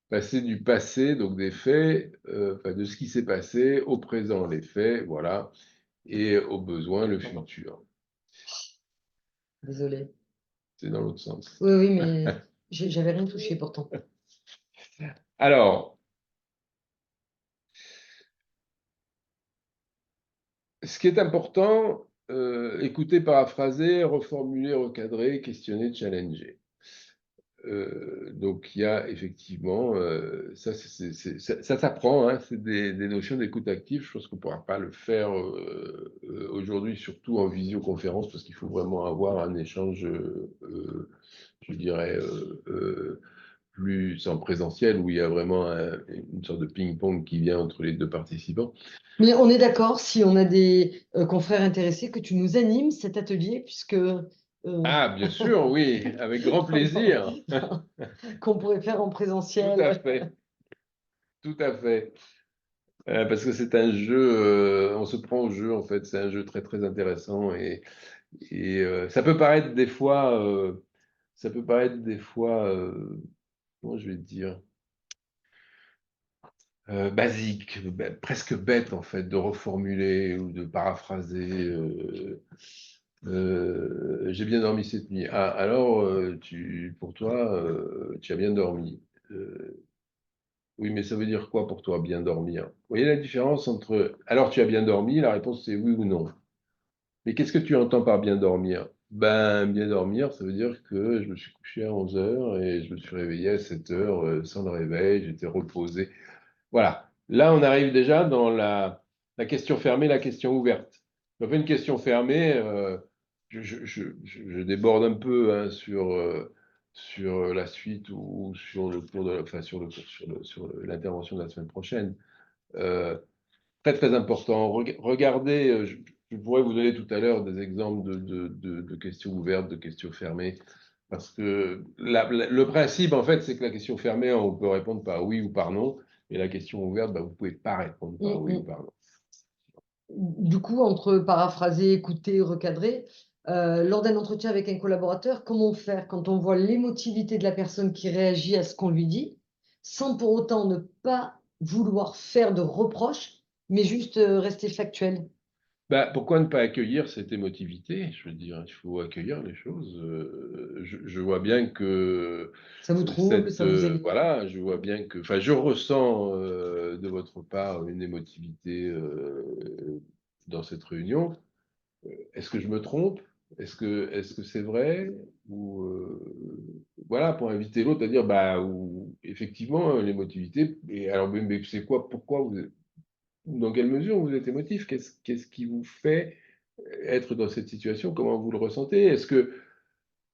Passer du passé, donc des faits, de ce qui s'est passé, au présent, les faits, voilà, et au besoin, le futur. Désolée. C'est dans l'autre sens. Oui, oui, mais j'avais rien touché pourtant. Alors, ce qui est important, écouter, paraphraser, reformuler, recadrer, questionner, challenger. Donc, il y a effectivement, ça s'apprend, hein, c'est des notions d'écoute active. Je pense qu'on ne pourra pas le faire aujourd'hui, surtout en visioconférence, parce qu'il faut vraiment avoir un échange, je dirais, plus en présentiel, où il y a vraiment une sorte de ping-pong qui vient entre les deux participants. Mais on est d'accord, si on a des confrères intéressés, que tu nous animes cet atelier, puisque Ah, bien sûr, oui, avec grand plaisir. qu'on pourrait faire en Tout à présentiel. fait, tout à fait. Parce que c'est un jeu, on se prend au jeu en fait, c'est un jeu très très intéressant et ça peut paraître des fois, comment je vais te dire, basique, presque bête en fait, de reformuler ou de paraphraser. J'ai bien dormi cette nuit. Ah, alors, pour toi, tu as bien dormi. Oui, mais ça veut dire quoi pour toi, bien dormir? Vous voyez la différence entre alors tu as bien dormi, la réponse c'est oui ou non. Mais qu'est-ce que tu entends par bien dormir? Ben, bien dormir, ça veut dire que je me suis couché à 11 heures et je me suis réveillé à 7 heures sans le réveil, j'étais reposé. Voilà. Là, on arrive déjà dans la question fermée, la question ouverte. On fait une question fermée, je déborde un peu hein, sur la suite ou sur le cours enfin, sur l'intervention de la semaine prochaine. Euh, Très, très important. Regardez, je pourrais vous donner tout à l'heure des exemples de questions ouvertes, de questions fermées. Parce que le principe, en fait, c'est que la question fermée, on peut répondre par oui ou par non. Et la question ouverte, bah, vous ne pouvez pas répondre par oui ou par non. Du coup, entre paraphraser, écouter, recadrer, lors d'un entretien avec un collaborateur, comment faire quand on voit l'émotivité de la personne qui réagit à ce qu'on lui dit, sans pour autant ne pas vouloir faire de reproches, mais juste rester factuel? Bah, pourquoi ne pas accueillir cette émotivité? Je veux dire, il faut accueillir les choses. Je vois bien que Ça vous trouble, ça vous énerve? voilà, je vois bien que, enfin, je ressens de votre part une émotivité dans cette réunion. Est-ce que je me trompe? Est-ce que c'est vrai? Ou voilà, pour inviter l'autre à dire, bah, ou, effectivement, l'émotivité. Et alors, mais c'est quoi? Pourquoi dans quelle mesure vous êtes émotif? Qu'est-ce qui vous fait être dans cette situation? Comment vous le ressentez? Est-ce que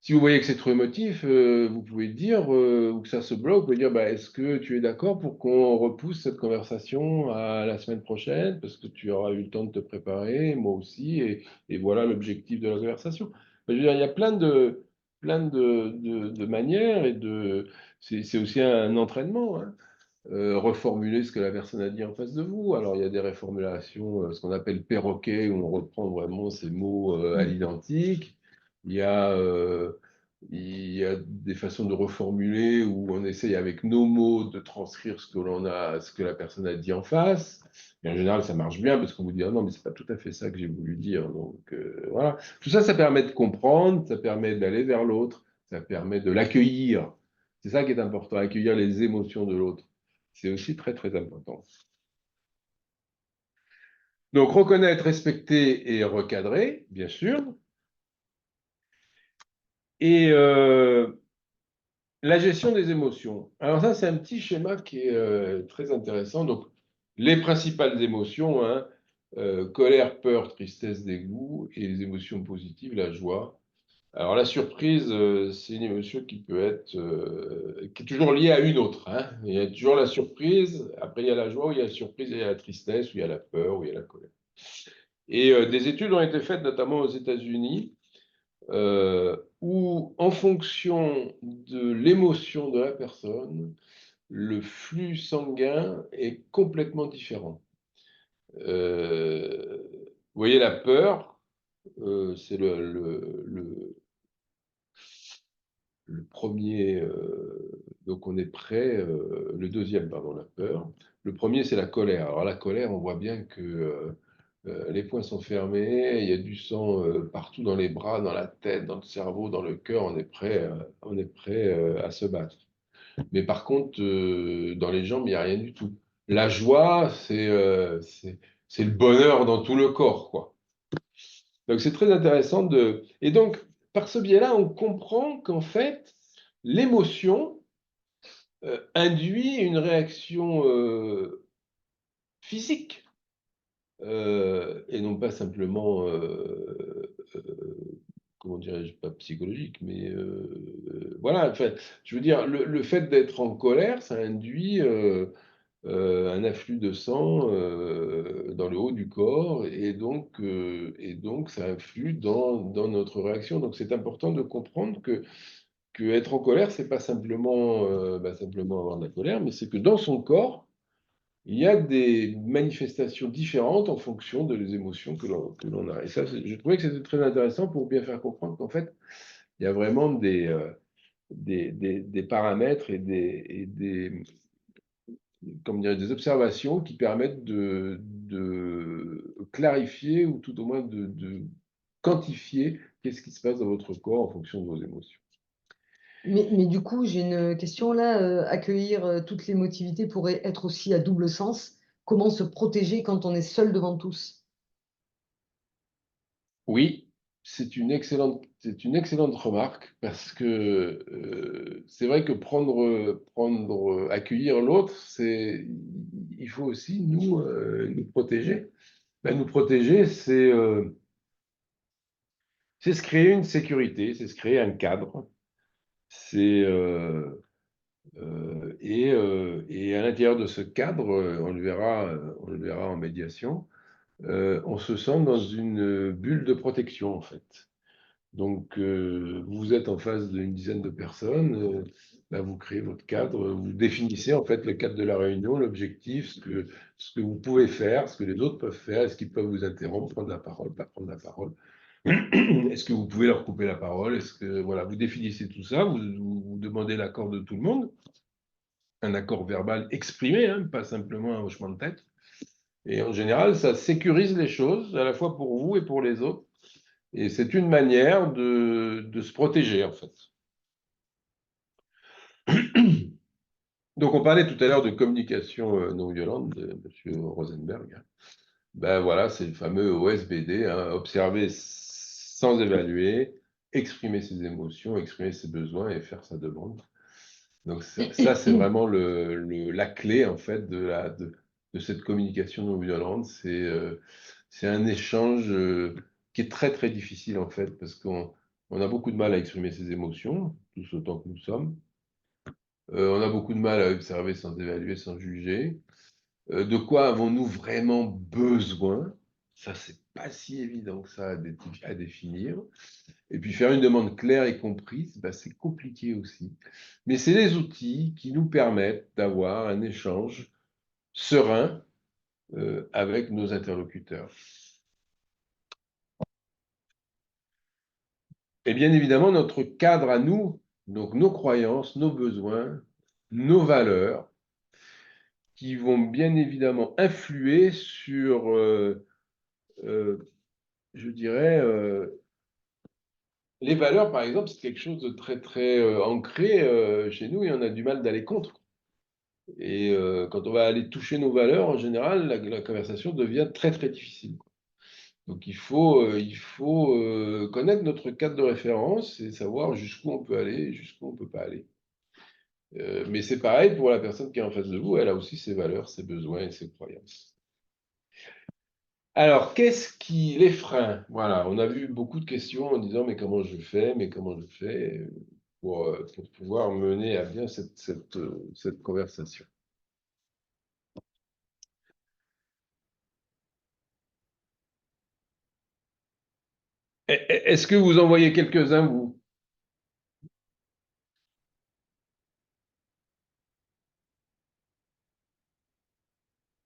si vous voyez que c'est trop émotif, vous pouvez dire, ou que ça se bloque, vous pouvez dire, bah, est-ce que tu es d'accord pour qu'on repousse cette conversation à la semaine prochaine, parce que tu auras eu le temps de te préparer, moi aussi, et voilà l'objectif de la conversation. Je veux dire, il y a plein de manières, c'est aussi un entraînement, hein. Reformuler ce que la personne a dit en face de vous. Alors, il y a des reformulations, ce qu'on appelle perroquet, où on reprend vraiment ces mots à l'identique. Il y a, euh, il y a des façons de reformuler où on essaye avec nos mots de transcrire ce que la personne a dit en face. Et en général, ça marche bien parce qu'on vous dit ah non, mais c'est pas tout à fait ça que j'ai voulu dire. Donc voilà. Tout ça, ça permet de comprendre, ça permet d'aller vers l'autre, ça permet de l'accueillir. C'est ça qui est important, accueillir les émotions de l'autre. C'est aussi très, très important. Donc, reconnaître, respecter et recadrer, bien sûr. Et la gestion des émotions. Alors ça, c'est un petit schéma qui est très intéressant. Donc, les principales émotions, hein, colère, peur, tristesse, dégoût, et les émotions positives, la joie. Alors la surprise, c'est une émotion qui est toujours liée à une autre, hein. Il y a toujours la surprise, après il y a la joie, ou il y a la surprise, il y a la tristesse, ou il y a la peur, ou il y a la colère. Et des études ont été faites, notamment aux États-Unis, où en fonction de l'émotion de la personne, le flux sanguin est complètement différent. Vous voyez, la peur, c'est le premier, donc on est prêt, le deuxième, pardon, la peur. Le premier, c'est la colère. Alors la colère, on voit bien que les poings sont fermés, il y a du sang partout dans les bras, dans la tête, dans le cerveau, dans le cœur, on est prêt à se battre. Mais par contre, dans les jambes, il n'y a rien du tout. La joie, c'est le bonheur dans tout le corps, quoi. Donc c'est très intéressant de... Et donc, par ce biais-là, on comprend qu'en fait, l'émotion induit une réaction physique et non pas simplement comment dirais-je, pas psychologique, mais voilà, enfin, je veux dire, le fait d'être en colère, ça induit un afflux de sang dans le haut du corps, et donc ça influe dans notre réaction. Donc c'est important de comprendre que être en colère, c'est pas simplement, simplement avoir de la colère, mais c'est que dans son corps, il y a des manifestations différentes en fonction des émotions que l'on a. Et ça, je trouvais que c'était très intéressant pour bien faire comprendre qu'en fait, il y a vraiment des paramètres et comme dire, des observations qui permettent de clarifier ou tout au moins de quantifier qu'est-ce qui se passe dans votre corps en fonction de vos émotions. Mais du coup, j'ai une question là. Accueillir toute l'émotivité pourrait être aussi à double sens. Comment se protéger quand on est seul devant tous? Oui, c'est une excellente remarque parce que c'est vrai que accueillir l'autre, il faut aussi nous protéger. Ben, nous protéger, c'est se créer une sécurité, c'est se créer un cadre. Et à l'intérieur de ce cadre, on le verra en médiation, on se sent dans une bulle de protection en fait. Donc, vous êtes en face d'une dizaine de personnes, là, vous créez votre cadre, vous définissez en fait le cadre de la réunion, l'objectif, ce que vous pouvez faire, ce que les autres peuvent faire, est-ce qu'ils peuvent vous interrompre, prendre la parole, pas prendre la parole. Est-ce que vous pouvez leur couper la parole? Est-ce que, voilà, vous définissez tout ça, vous demandez l'accord de tout le monde, un accord verbal exprimé, hein, pas simplement un hochement de tête. Et en général, ça sécurise les choses, à la fois pour vous et pour les autres. Et c'est une manière de se protéger, en fait. Donc, on parlait tout à l'heure de communication non violente de M. Rosenberg. Ben voilà, c'est le fameux OSBD, hein, observer sans évaluer, exprimer ses émotions, exprimer ses besoins et faire sa demande. Donc ça c'est vraiment la clé en fait de cette communication non violente. C'est un échange qui est très très difficile en fait parce qu'on a beaucoup de mal à exprimer ses émotions, tous autant que nous sommes. On a beaucoup de mal à observer sans évaluer, sans juger. De quoi avons-nous vraiment besoin? Ça, c'est pas si évident que ça à définir. Et puis faire une demande claire et comprise, bah, c'est compliqué aussi. Mais c'est des outils qui nous permettent d'avoir un échange serein avec nos interlocuteurs. Et bien évidemment, notre cadre à nous, donc nos croyances, nos besoins, nos valeurs, qui vont bien évidemment influer sur, je dirais, les valeurs, par exemple, c'est quelque chose de très, très ancré chez nous et on a du mal d'aller contre. Et quand on va aller toucher nos valeurs, en général, la conversation devient très, très difficile. Donc, il faut connaître notre cadre de référence et savoir jusqu'où on peut aller et jusqu'où on ne peut pas aller. Mais c'est pareil pour la personne qui est en face de vous, elle a aussi ses valeurs, ses besoins et ses croyances. Alors, qu'est-ce qui les freins? Voilà, on a vu beaucoup de questions en disant mais comment je fais, pour pouvoir mener à bien cette conversation. Est-ce que vous en voyez quelques-uns, vous?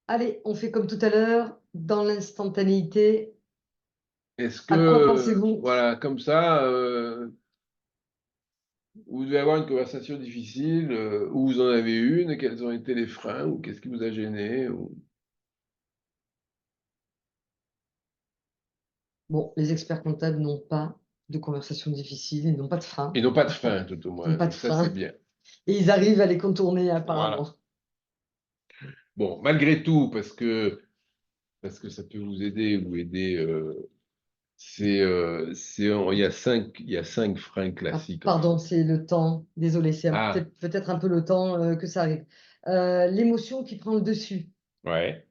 Allez, on fait comme tout à l'heure, dans l'instantanéité. Est-ce À quoi que, pensez-vous? voilà, comme ça, vous devez avoir une conversation difficile, ou vous en avez une, quels ont été les freins, ou qu'est-ce qui vous a gêné, Bon, les experts comptables n'ont pas de conversation difficile, ils n'ont pas de frein. ils n'ont pas de frein, tout au Ils n'ont moins. pas de Donc ça, c'est frein. bien. Et ils arrivent à les contourner Voilà. apparemment. Bon, malgré tout, parce que ça peut vous aider ou aider, il y a cinq freins Ah, classiques, en pardon, fait. c'est le temps. Désolé, c'est Ah, peut-être un peu le temps que ça arrive. L'émotion qui prend le dessus, ouais,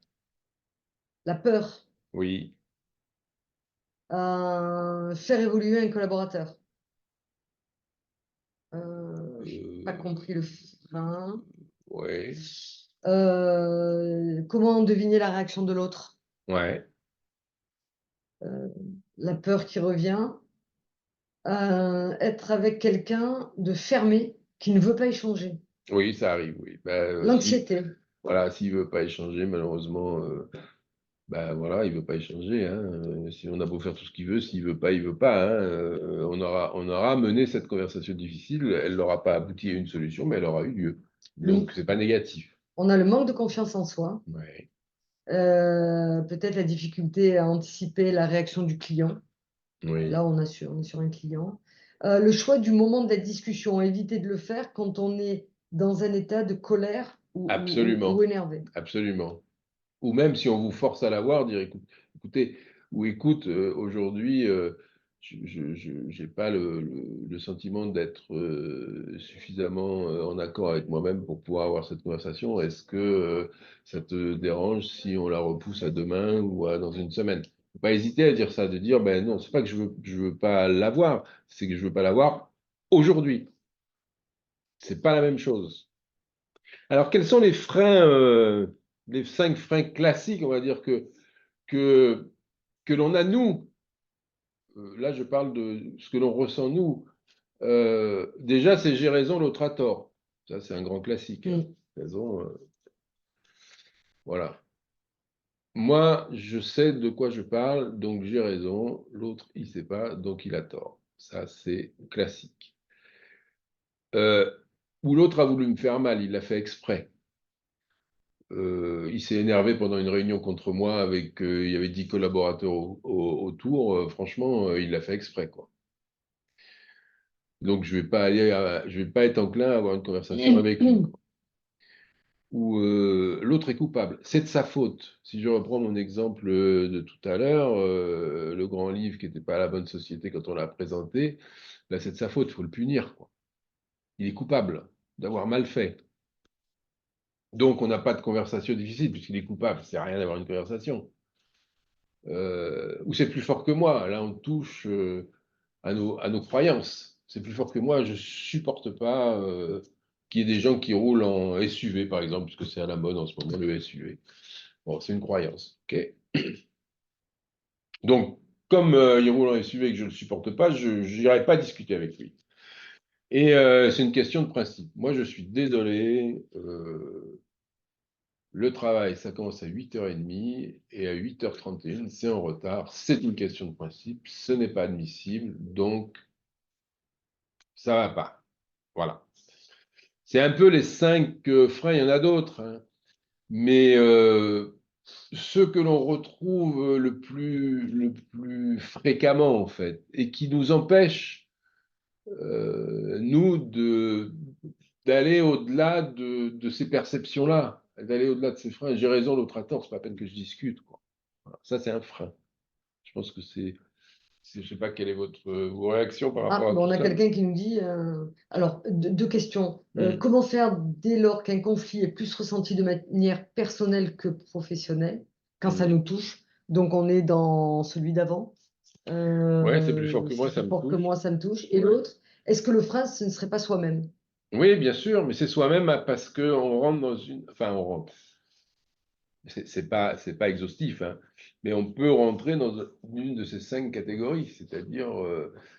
la peur, oui, Faire évoluer un collaborateur. J'ai pas compris le frein. Ouais, Comment deviner la réaction de l'autre? ouais, La peur qui revient. Être avec quelqu'un de fermé qui ne veut pas échanger. oui, ça arrive, oui. L'anxiété. Voilà, s'il veut pas échanger, malheureusement, voilà, il veut pas échanger, hein. Si on a beau faire tout ce qu'il veut, s'il veut pas, il veut pas, hein. On aura mené cette conversation difficile, elle n'aura pas abouti à une solution, mais elle aura eu lieu. Donc, c'est pas négatif. On a le manque de confiance en soi. Ouais. Peut-être la difficulté à anticiper la réaction du client. Oui, Là, on est sur un client. Le choix du moment de la discussion, éviter de le faire quand on est dans un état de colère absolument, ou énervé. absolument. Ou même si on vous force à l'avoir, dire écoutez, ou écoute, aujourd'hui, je n'ai pas le sentiment d'être suffisamment en accord avec moi-même pour pouvoir avoir cette conversation. Est-ce que ça te dérange si on la repousse à demain ou dans une semaine? Faut pas hésiter à dire ça, de dire ben non, c'est pas que je veux pas l'avoir, c'est que je veux pas l'avoir aujourd'hui. C'est pas la même chose. Alors, quels sont les freins, les 5 freins classiques, on va dire, que, que l'on a nous? Là, je parle de ce que l'on ressent nous. Déjà, c'est j'ai raison, l'autre a tort. Ça, c'est un grand classique, hein. Raison, voilà. Moi, je sais de quoi je parle, donc j'ai raison. L'autre, il ne sait pas, donc il a tort. Ça, c'est classique. Ou l'autre a voulu me faire mal, il l'a fait exprès. Il s'est énervé pendant une réunion contre moi avec, il y avait 10 collaborateurs autour. Franchement, il l'a fait exprès, quoi. Donc, je vais pas être enclin à avoir une conversation avec lui, quoi. Ou l'autre est coupable. C'est de sa faute. Si je reprends mon exemple de tout à l'heure, le grand livre qui n'était pas à la bonne société quand on l'a présenté, là, c'est de sa faute. Il faut le punir, quoi. Il est coupable d'avoir mal fait. Donc, on n'a pas de conversation difficile puisqu'il est coupable. Ça sert à rien d'avoir une conversation. Ou c'est plus fort que moi. Là, on touche à nos croyances. C'est plus fort que moi. Je supporte pas qu'il y ait des gens qui roulent en SUV, par exemple, puisque c'est à la mode en ce moment, le SUV. Bon, c'est une croyance. Ok. Donc, comme il roule en SUV et que je ne le supporte pas, je n'irai pas discuter avec lui. Et c'est une question de principe. Moi, je suis désolé. Le travail, ça commence à 8h30 et à 8h31, c'est en retard. C'est une question de principe. Ce n'est pas admissible. Donc, ça ne va pas. Voilà. C'est un peu les 5 freins. Il y en a d'autres, hein. Mais ceux que l'on retrouve le plus fréquemment, en fait, et qui nous empêchent, nous, d'aller au-delà de ces perceptions-là, d'aller au-delà de ces freins. J'ai raison, l'autre a tort, c'est pas la peine que je discute, quoi. Voilà. Ça, c'est un frein. Je pense que je ne sais pas quelle est vos réactions par rapport à On tout a ça. quelqu'un qui nous dit, alors, deux questions. Mm. Comment faire dès lors qu'un conflit est plus ressenti de manière personnelle que professionnelle, quand ça Mm. nous touche? Donc, on est dans celui d'avant. Ouais, c'est plus fort que C'est moi, ça plus me fort que touche. moi, ça me touche. Et Ouais. l'autre, est-ce que le frein, ce ne serait pas soi-même? Oui, bien sûr, mais c'est soi-même parce qu'on rentre dans une. Enfin, on rentre. C'est pas exhaustif, hein, mais on peut rentrer dans une de ces 5 catégories, c'est-à-dire,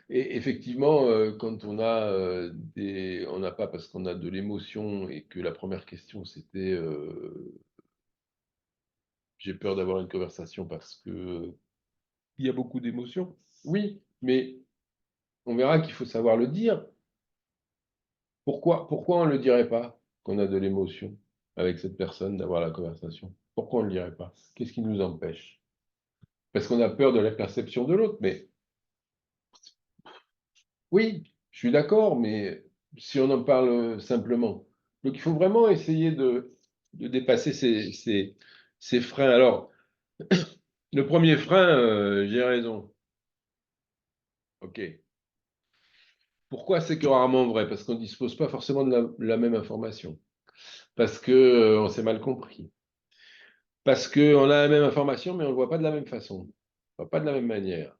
et effectivement, quand on n'a pas parce qu'on a de l'émotion et que la première question c'était, j'ai peur d'avoir une conversation parce que il y a beaucoup d'émotions. Oui, mais on verra qu'il faut savoir le dire. Pourquoi on ne le dirait pas qu'on a de l'émotion avec cette personne d'avoir la conversation? Pourquoi on ne le dirait pas? Qu'est-ce qui nous empêche? Parce qu'on a peur de la perception de l'autre. Mais oui, je suis d'accord, mais si on en parle simplement. Donc il faut vraiment essayer de dépasser ces freins. Alors, le premier frein, j'ai raison. OK. Pourquoi c'est que rarement vrai? Parce qu'on ne dispose pas forcément de la même information. Parce qu'on s'est mal compris. Parce qu'on a la même information, mais on ne le voit pas de la même façon. On ne le voit pas de la même manière.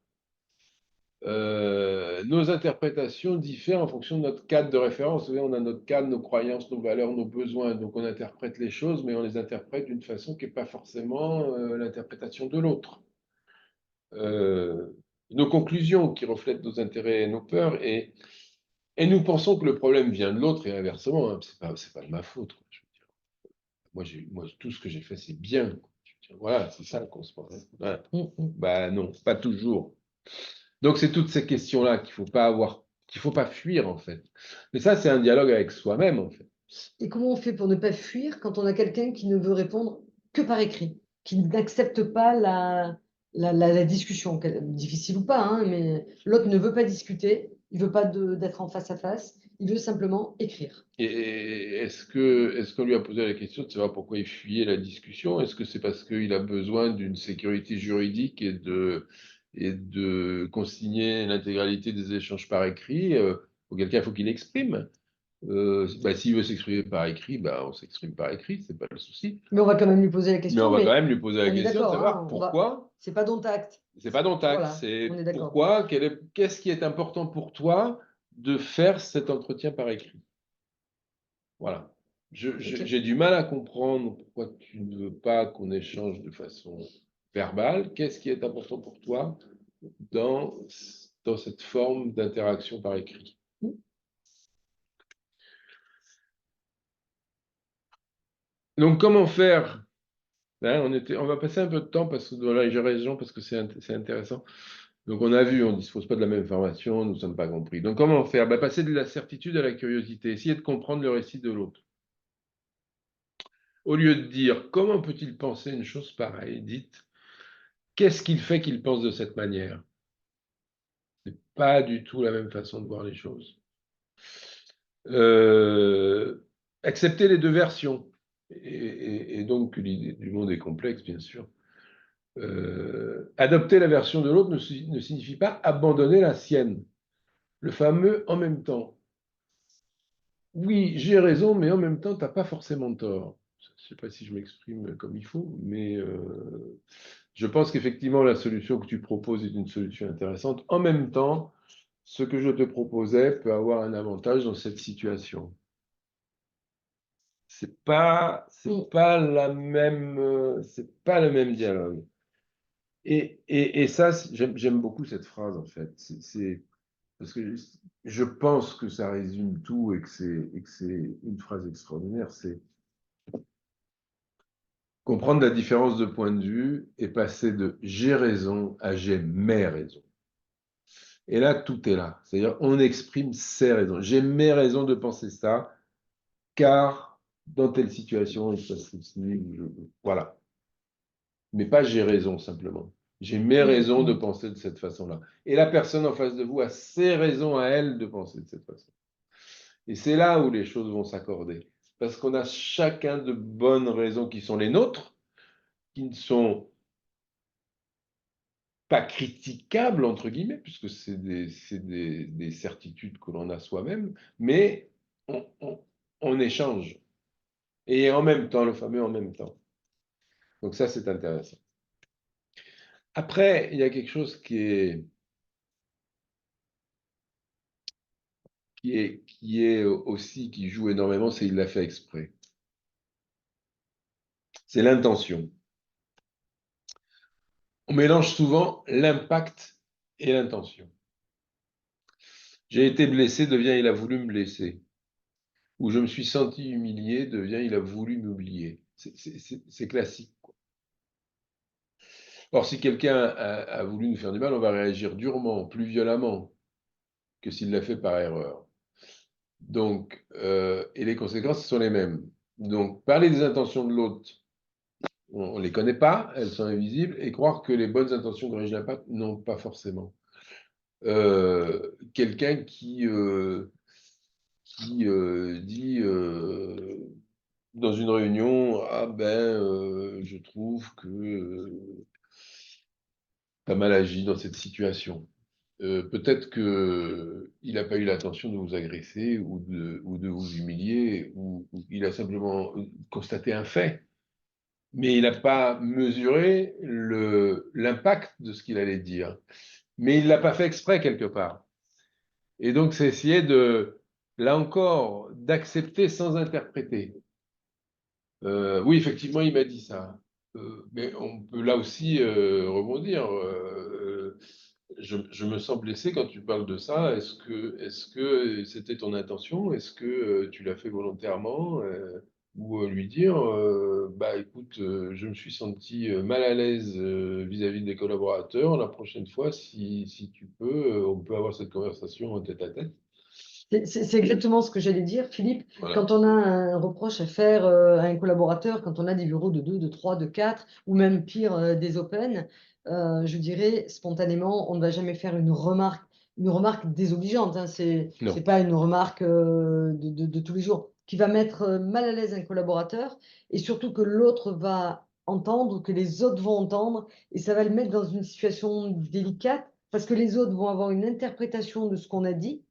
nos interprétations diffèrent en fonction de notre cadre de référence. Vous voyez, on a notre cadre, nos croyances, nos valeurs, nos besoins. Donc on interprète les choses, mais on les interprète d'une façon qui n'est pas forcément l'interprétation de l'autre. Nos conclusions qui reflètent nos intérêts et nos peurs, et nous pensons que le problème vient de l'autre et inversement. Hein, c'est pas de ma faute, quoi. Je veux dire. Moi, tout ce que j'ai fait, c'est bien. Je veux dire, voilà, c'est ça qu'on se pense. Voilà. Bah non, pas toujours. Donc, c'est toutes ces questions-là qu'il faut pas fuir, en fait. Mais ça, c'est un dialogue avec soi-même, en fait. Et comment on fait pour ne pas fuir quand on a quelqu'un qui ne veut répondre que par écrit, qui n'accepte pas la discussion, difficile ou pas, hein, mais l'autre ne veut pas discuter, il veut pas d'être en face à face, il veut simplement écrire. Et est-ce qu'on lui a posé la question de savoir pourquoi il fuyait la discussion? Est-ce que c'est parce qu'il a besoin d'une sécurité juridique et de consigner l'intégralité des échanges par écrit? Auquel cas, il faut qu'il exprime. S'il veut s'exprimer par écrit, on s'exprime par écrit, c'est pas le souci. Mais on va quand même lui poser la Mais question. on va quand même lui poser la on est question de d'accord, savoir hein, pourquoi. C'est pas dont acte. C'est pas dont acte, Voilà, c'est on est d'accord. pourquoi, qu'est-ce qui est important pour toi de faire cet entretien par écrit. Voilà. J'ai du mal à comprendre pourquoi tu ne veux pas qu'on échange de façon verbale. Qu'est-ce qui est important pour toi dans cette forme d'interaction par écrit? Donc, comment faire? Hein, on va passer un peu de temps parce que voilà, j'ai raison, parce que c'est intéressant. Donc, on a vu, on ne dispose pas de la même information, nous ne sommes pas compris. Donc, comment faire? Passer de la certitude à la curiosité, essayer de comprendre le récit de l'autre. Au lieu de dire comment peut-il penser une chose pareille, dites qu'est-ce qu'il fait qu'il pense de cette manière? Ce n'est pas du tout la même façon de voir les choses. Accepter les deux versions. Et donc, l'idée du monde est complexe, bien sûr. Adopter la version de l'autre ne signifie pas abandonner la sienne. Le fameux en même temps. Oui, j'ai raison, mais en même temps, tu n'as pas forcément tort. Je ne sais pas si je m'exprime comme il faut, mais je pense qu'effectivement, la solution que tu proposes est une solution intéressante. En même temps, ce que je te proposais peut avoir un avantage dans cette situation. C'est pas le même dialogue. Et ça, j'aime beaucoup cette phrase, en fait. C'est parce que je pense que ça résume tout et que c'est une phrase extraordinaire. C'est comprendre la différence de point de vue et passer de j'ai raison à j'ai mes raisons. Et là, tout est là. C'est-à-dire, on exprime ses raisons. J'ai mes raisons de penser ça, car dans telle situation, il se passe ceci. Voilà. Mais pas j'ai raison simplement. J'ai mes raisons de penser de cette façon-là. Et la personne en face de vous a ses raisons à elle de penser de cette façon. Et c'est là où les choses vont s'accorder. Parce qu'on a chacun de bonnes raisons qui sont les nôtres, qui ne sont pas critiquables, entre guillemets, puisque c'est des certitudes que l'on a soi-même, mais on échange. Et en même temps, le fameux en même temps. Donc ça, c'est intéressant. Après, il y a quelque chose qui aussi, qui joue énormément, c'est il l'a fait exprès. C'est l'intention. On mélange souvent l'impact et l'intention. J'ai été blessé devient il a voulu me blesser. Ou je me suis senti humilié devient il a voulu m'oublier. C'est classique, quoi. Or, si quelqu'un a voulu nous faire du mal, on va réagir durement, plus violemment que s'il l'a fait par erreur. Donc, et les conséquences sont les mêmes. Donc, parler des intentions de l'autre, on ne les connaît pas, elles sont invisibles, et croire que les bonnes intentions corrigent l'impact, non, pas forcément. Quelqu'un qui dit dans une réunion, je trouve que tu as mal agi dans cette situation. Peut-être qu'il n'a pas eu l'intention de vous agresser ou de vous humilier, ou il a simplement constaté un fait, mais il n'a pas mesuré l'impact de ce qu'il allait dire. mais il ne l'a pas fait exprès quelque part. Et donc, c'est essayer là encore, d'accepter sans interpréter. Oui, effectivement, il m'a dit ça. Mais on peut là aussi rebondir. Je me sens blessé quand tu parles de ça. Est-ce que c'était ton intention? Est-ce que tu l'as fait volontairement? Ou lui dire, bah écoute, je me suis senti mal à l'aise vis-à-vis des collaborateurs. La prochaine fois, si tu peux, on peut avoir cette conversation en tête à tête. C'est exactement ce que j'allais dire, Philippe. Voilà. Quand on a un reproche à faire à un collaborateur, quand on a des bureaux de 2, de 3, de 4, ou même pire, des open, je dirais spontanément, on ne va jamais faire une remarque désobligeante. Hein. C'est Non. pas une remarque de tous les jours qui va mettre mal à l'aise un collaborateur, et surtout que l'autre va entendre, ou que les autres vont entendre, et ça va le mettre dans une situation délicate, parce que les autres vont avoir une interprétation de ce qu'on a dit,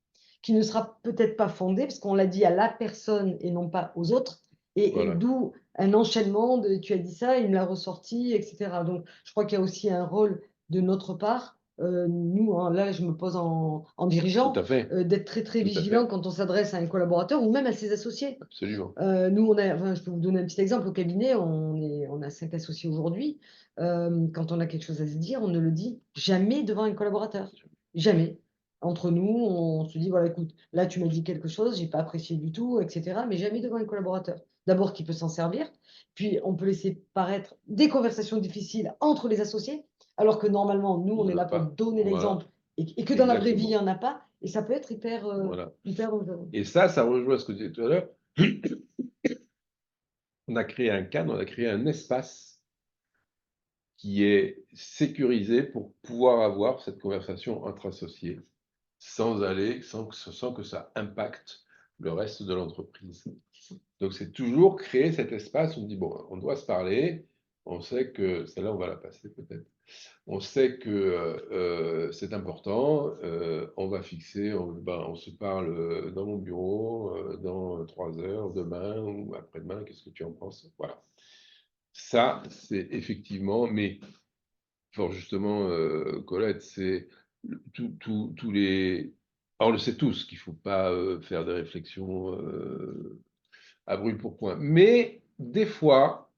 qui ne sera peut-être pas fondée, parce qu'on l'a dit à la personne et non pas aux autres. Et Voilà. d'où un enchaînement de tu as dit ça, il me l'a ressorti, etc. Donc, je crois qu'il y a aussi un rôle de notre part, nous, hein, là, je me pose en dirigeant, Tout à fait. d'être très, très Tout à vigilant fait. quand on s'adresse à un collaborateur ou même à ses associés. Absolument. Nous, enfin, je peux vous donner un petit exemple. Au cabinet, on a 5 associés aujourd'hui. Quand on a quelque chose à se dire, on ne le dit jamais devant un collaborateur. Jamais. Entre nous, on se dit, voilà, écoute, là, tu m'as dit quelque chose, j'ai pas apprécié du tout, etc. Mais jamais devant un collaborateur. D'abord, qui peut s'en servir. Puis, on peut laisser paraître des conversations difficiles entre les associés, alors que normalement, nous, Il on n'y est en a là pour pas. donner Voilà. l'exemple et que dans la vraie vie, il n'y Exactement. en a pas. Et ça peut être hyper, Voilà. hyper dangereux. Et ça rejoint ce que tu disais tout à l'heure. On a créé un cadre, on a créé un espace qui est sécurisé pour pouvoir avoir cette conversation entre associés sans que ça impacte le reste de l'entreprise. Donc, c'est toujours créer cet espace où on dit, bon, on doit se parler, on sait que, celle-là, on va la passer peut-être. On sait que c'est important, on va fixer, on se parle dans mon bureau dans 3 heures, demain ou après-demain, qu'est-ce que tu en penses? Voilà. Ça, c'est effectivement, mais fort justement, Colette, c'est tous les... Alors, on le sait tous qu'il ne faut pas faire des réflexions à brûle pour point, mais des fois,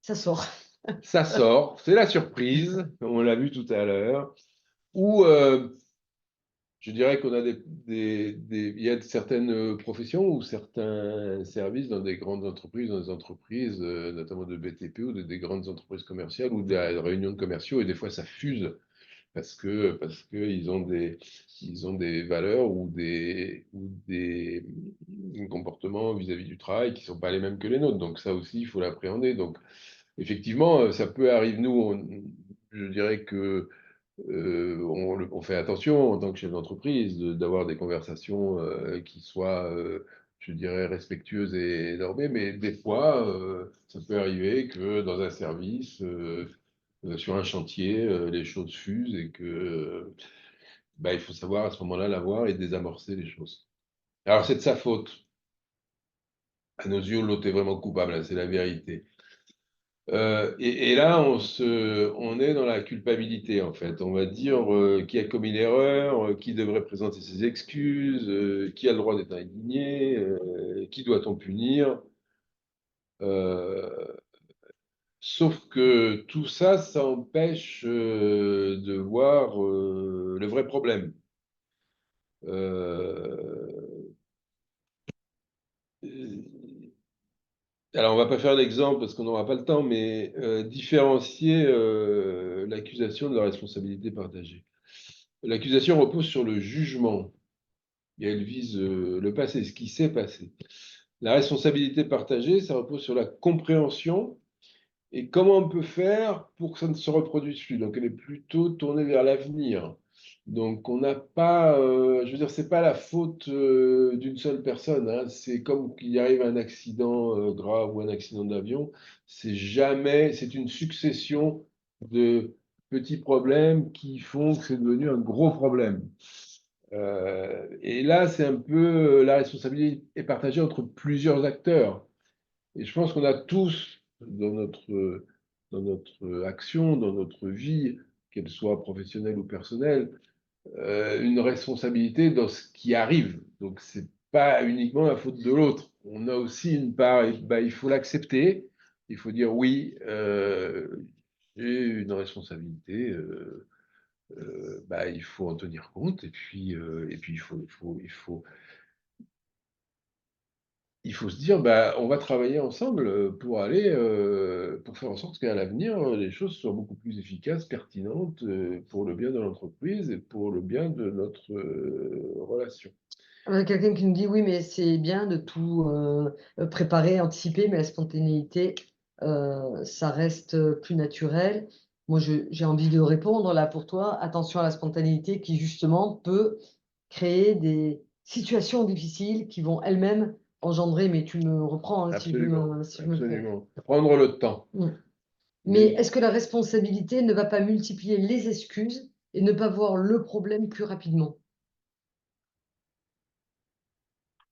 Ça sort. ça sort, c'est la surprise, on l'a vu tout à l'heure, où je dirais qu'on a il y a certaines professions ou certains services dans des grandes entreprises, dans des entreprises notamment de BTP ou des grandes entreprises commerciales ou des réunions de commerciaux, et des fois ça fuse parce que ils ont des valeurs ou des comportements vis-à-vis du travail qui ne sont pas les mêmes que les nôtres. Donc ça aussi, il faut l'appréhender. Donc effectivement, ça peut arriver. Nous, je dirais que on fait attention en tant que chef d'entreprise d'avoir des conversations qui soient, je dirais, respectueuses et normées, mais des fois, ça peut arriver que dans un service, sur un chantier, les choses fusent et que bah, il faut savoir à ce moment-là l'avoir et désamorcer les choses. Alors, c'est de sa faute. À nos yeux, l'autre est vraiment coupable, hein, c'est la vérité. Et là, on est dans la culpabilité, en fait. On va dire qui a commis l'erreur, qui devrait présenter ses excuses, qui a le droit d'être indigné, qui doit-on punir. Euh, Sauf que tout ça, ça empêche de voir le vrai problème. Euh, Alors, on va pas faire l'exemple parce qu'on n'aura pas le temps, mais différencier l'accusation de la responsabilité partagée. L'accusation repose sur le jugement et elle vise le passé, ce qui s'est passé. La responsabilité partagée, ça repose sur la compréhension et comment on peut faire pour que ça ne se reproduise plus. Donc, elle est plutôt tournée vers l'avenir. Donc, on n'a pas, je veux dire, c'est pas la faute d'une seule personne. Hein. C'est comme qu'il y arrive un accident grave ou un accident d'avion. C'est une succession de petits problèmes qui font que c'est devenu un gros problème. Et là, c'est un peu la responsabilité est partagée entre plusieurs acteurs. Et je pense qu'on a tous dans notre action, dans notre vie, qu'elle soit professionnelle ou personnelle, une responsabilité dans ce qui arrive. Donc, c'est pas uniquement la faute de l'autre. On a aussi une part, et, bah, il faut l'accepter. Il faut dire oui, j'ai une responsabilité. Bah, il faut en tenir compte. Et puis il faut se dire, bah, on va travailler ensemble pour aller, pour faire en sorte qu'à l'avenir, les choses soient beaucoup plus efficaces, pertinentes, pour le bien de l'entreprise et pour le bien de notre relation. On a quelqu'un qui nous dit oui, mais c'est bien de tout préparer, anticiper, mais la spontanéité, ça reste plus naturel. Moi, j'ai envie de répondre là pour toi. Attention à la spontanéité qui justement peut créer des situations difficiles qui vont elles-mêmes engendrer, mais tu me reprends hein, si je Absolument, me trompe. absolument. Prendre le temps. Mm. Mais Mais est-ce que la responsabilité ne va pas multiplier les excuses et ne pas voir le problème plus rapidement?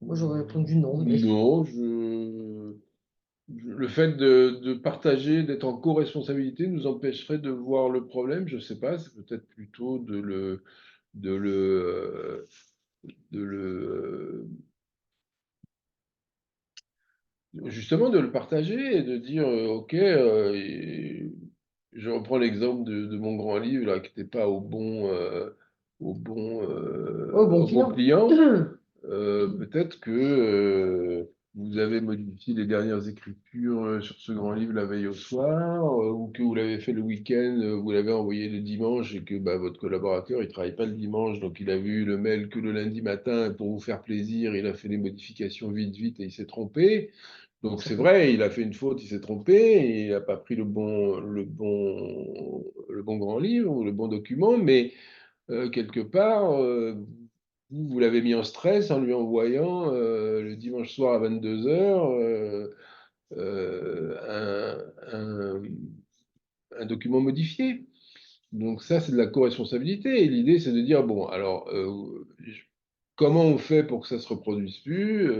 Moi, j'aurais répondu non, mais non, le fait de partager, d'être en co-responsabilité nous empêcherait de voir le problème. Je ne sais pas, c'est peut-être plutôt de le, de le, justement de le partager et de dire, OK, je reprends l'exemple de mon grand livre là, qui n'était pas oh, bon au bon client. client. Peut-être que vous avez modifié les dernières écritures sur ce grand livre la veille au soir, ou que vous l'avez fait le week-end, vous l'avez envoyé le dimanche et que bah, votre collaborateur il travaille pas le dimanche, donc il a vu le mail que le lundi matin et pour vous faire plaisir, il a fait les modifications vite vite et il s'est trompé. Donc c'est vrai, il a fait une faute, il s'est trompé, et il n'a pas pris le bon grand livre ou le bon document, mais quelque part, vous l'avez mis en stress en lui envoyant le dimanche soir à 22h un document modifié. Donc ça, c'est de la co-responsabilité. Et l'idée, c'est de dire, bon, alors, comment on fait pour que ça ne se reproduise plus?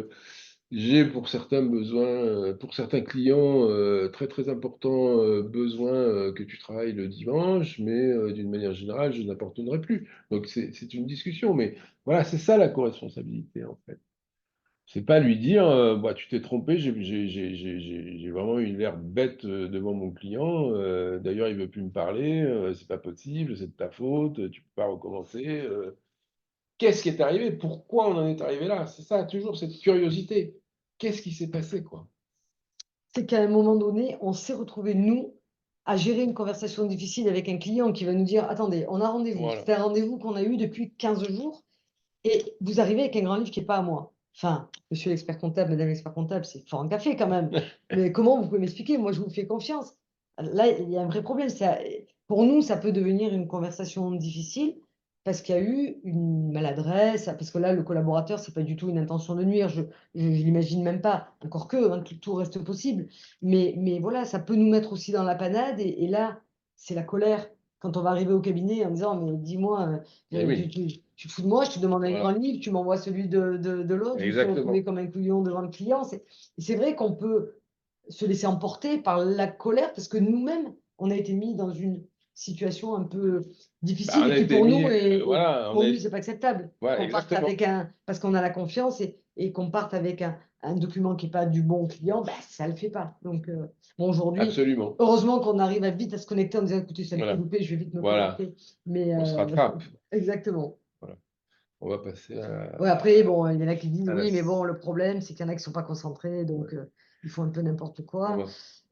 J'ai pour certains besoins, pour certains clients très très importants, besoin que tu travailles le dimanche, mais d'une manière générale, je n'apporterai plus. Donc c'est une discussion, mais voilà, c'est ça la co-responsabilité en fait. C'est pas lui dire, bah, tu t'es trompé, j'ai vraiment eu l'air bête devant mon client. D'ailleurs, il veut plus me parler, c'est pas possible, c'est de ta faute, tu peux pas recommencer. Qu'est-ce qui est arrivé? Pourquoi on en est arrivé là? C'est ça, toujours cette curiosité. Qu'est-ce qui s'est passé, quoi? C'est qu'à un moment donné, on s'est retrouvé, nous, à gérer une conversation difficile avec un client qui va nous dire, attendez, on a rendez-vous. Voilà. C'est un rendez-vous qu'on a eu depuis 15 jours et vous arrivez avec un grand livre qui n'est pas à moi. Enfin, monsieur l'expert comptable, madame l'expert comptable, c'est fort un café quand même. Mais comment vous pouvez m'expliquer? Moi, je vous fais confiance. Là, il y a un vrai problème. Pour nous, ça peut devenir une conversation difficile parce qu'il y a eu une maladresse, parce que là, le collaborateur, c'est pas du tout une intention de nuire. Je l'imagine même pas. Encore que, hein, tout reste possible. Mais voilà, ça peut nous mettre aussi dans la panade. Et là, c'est la colère quand on va arriver au cabinet en disant, mais dis-moi, Eh oui, tu te fous de moi, je te demande un grand voilà, livre, tu m'envoies celui de l'autre, je me suis retrouvée exactement. comme un couillon devant le client. C'est vrai qu'on peut se laisser emporter par la colère parce que nous-mêmes, on a été mis dans une situation un peu Bah, difficile on et a qui été pour mis, nous voilà, pour lui, c'est pas acceptable voilà, qu'on parte exactement. avec parce qu'on a la confiance et qu'on parte avec un document qui n'est pas du bon client, ben, ça le fait pas. Donc, bon, aujourd'hui, Absolument. heureusement qu'on arrive à vite à se connecter en disant, écoutez, ça me fait Voilà, louper, je vais vite me voilà. connecter. Mais, On se rattrape. exactement. Voilà. On va passer Ouais, après, bon, il y en a qui disent à la... oui, mais bon, le problème, c'est qu'il y en a qui ne sont pas concentrés, donc Ouais, ils font un peu n'importe on quoi.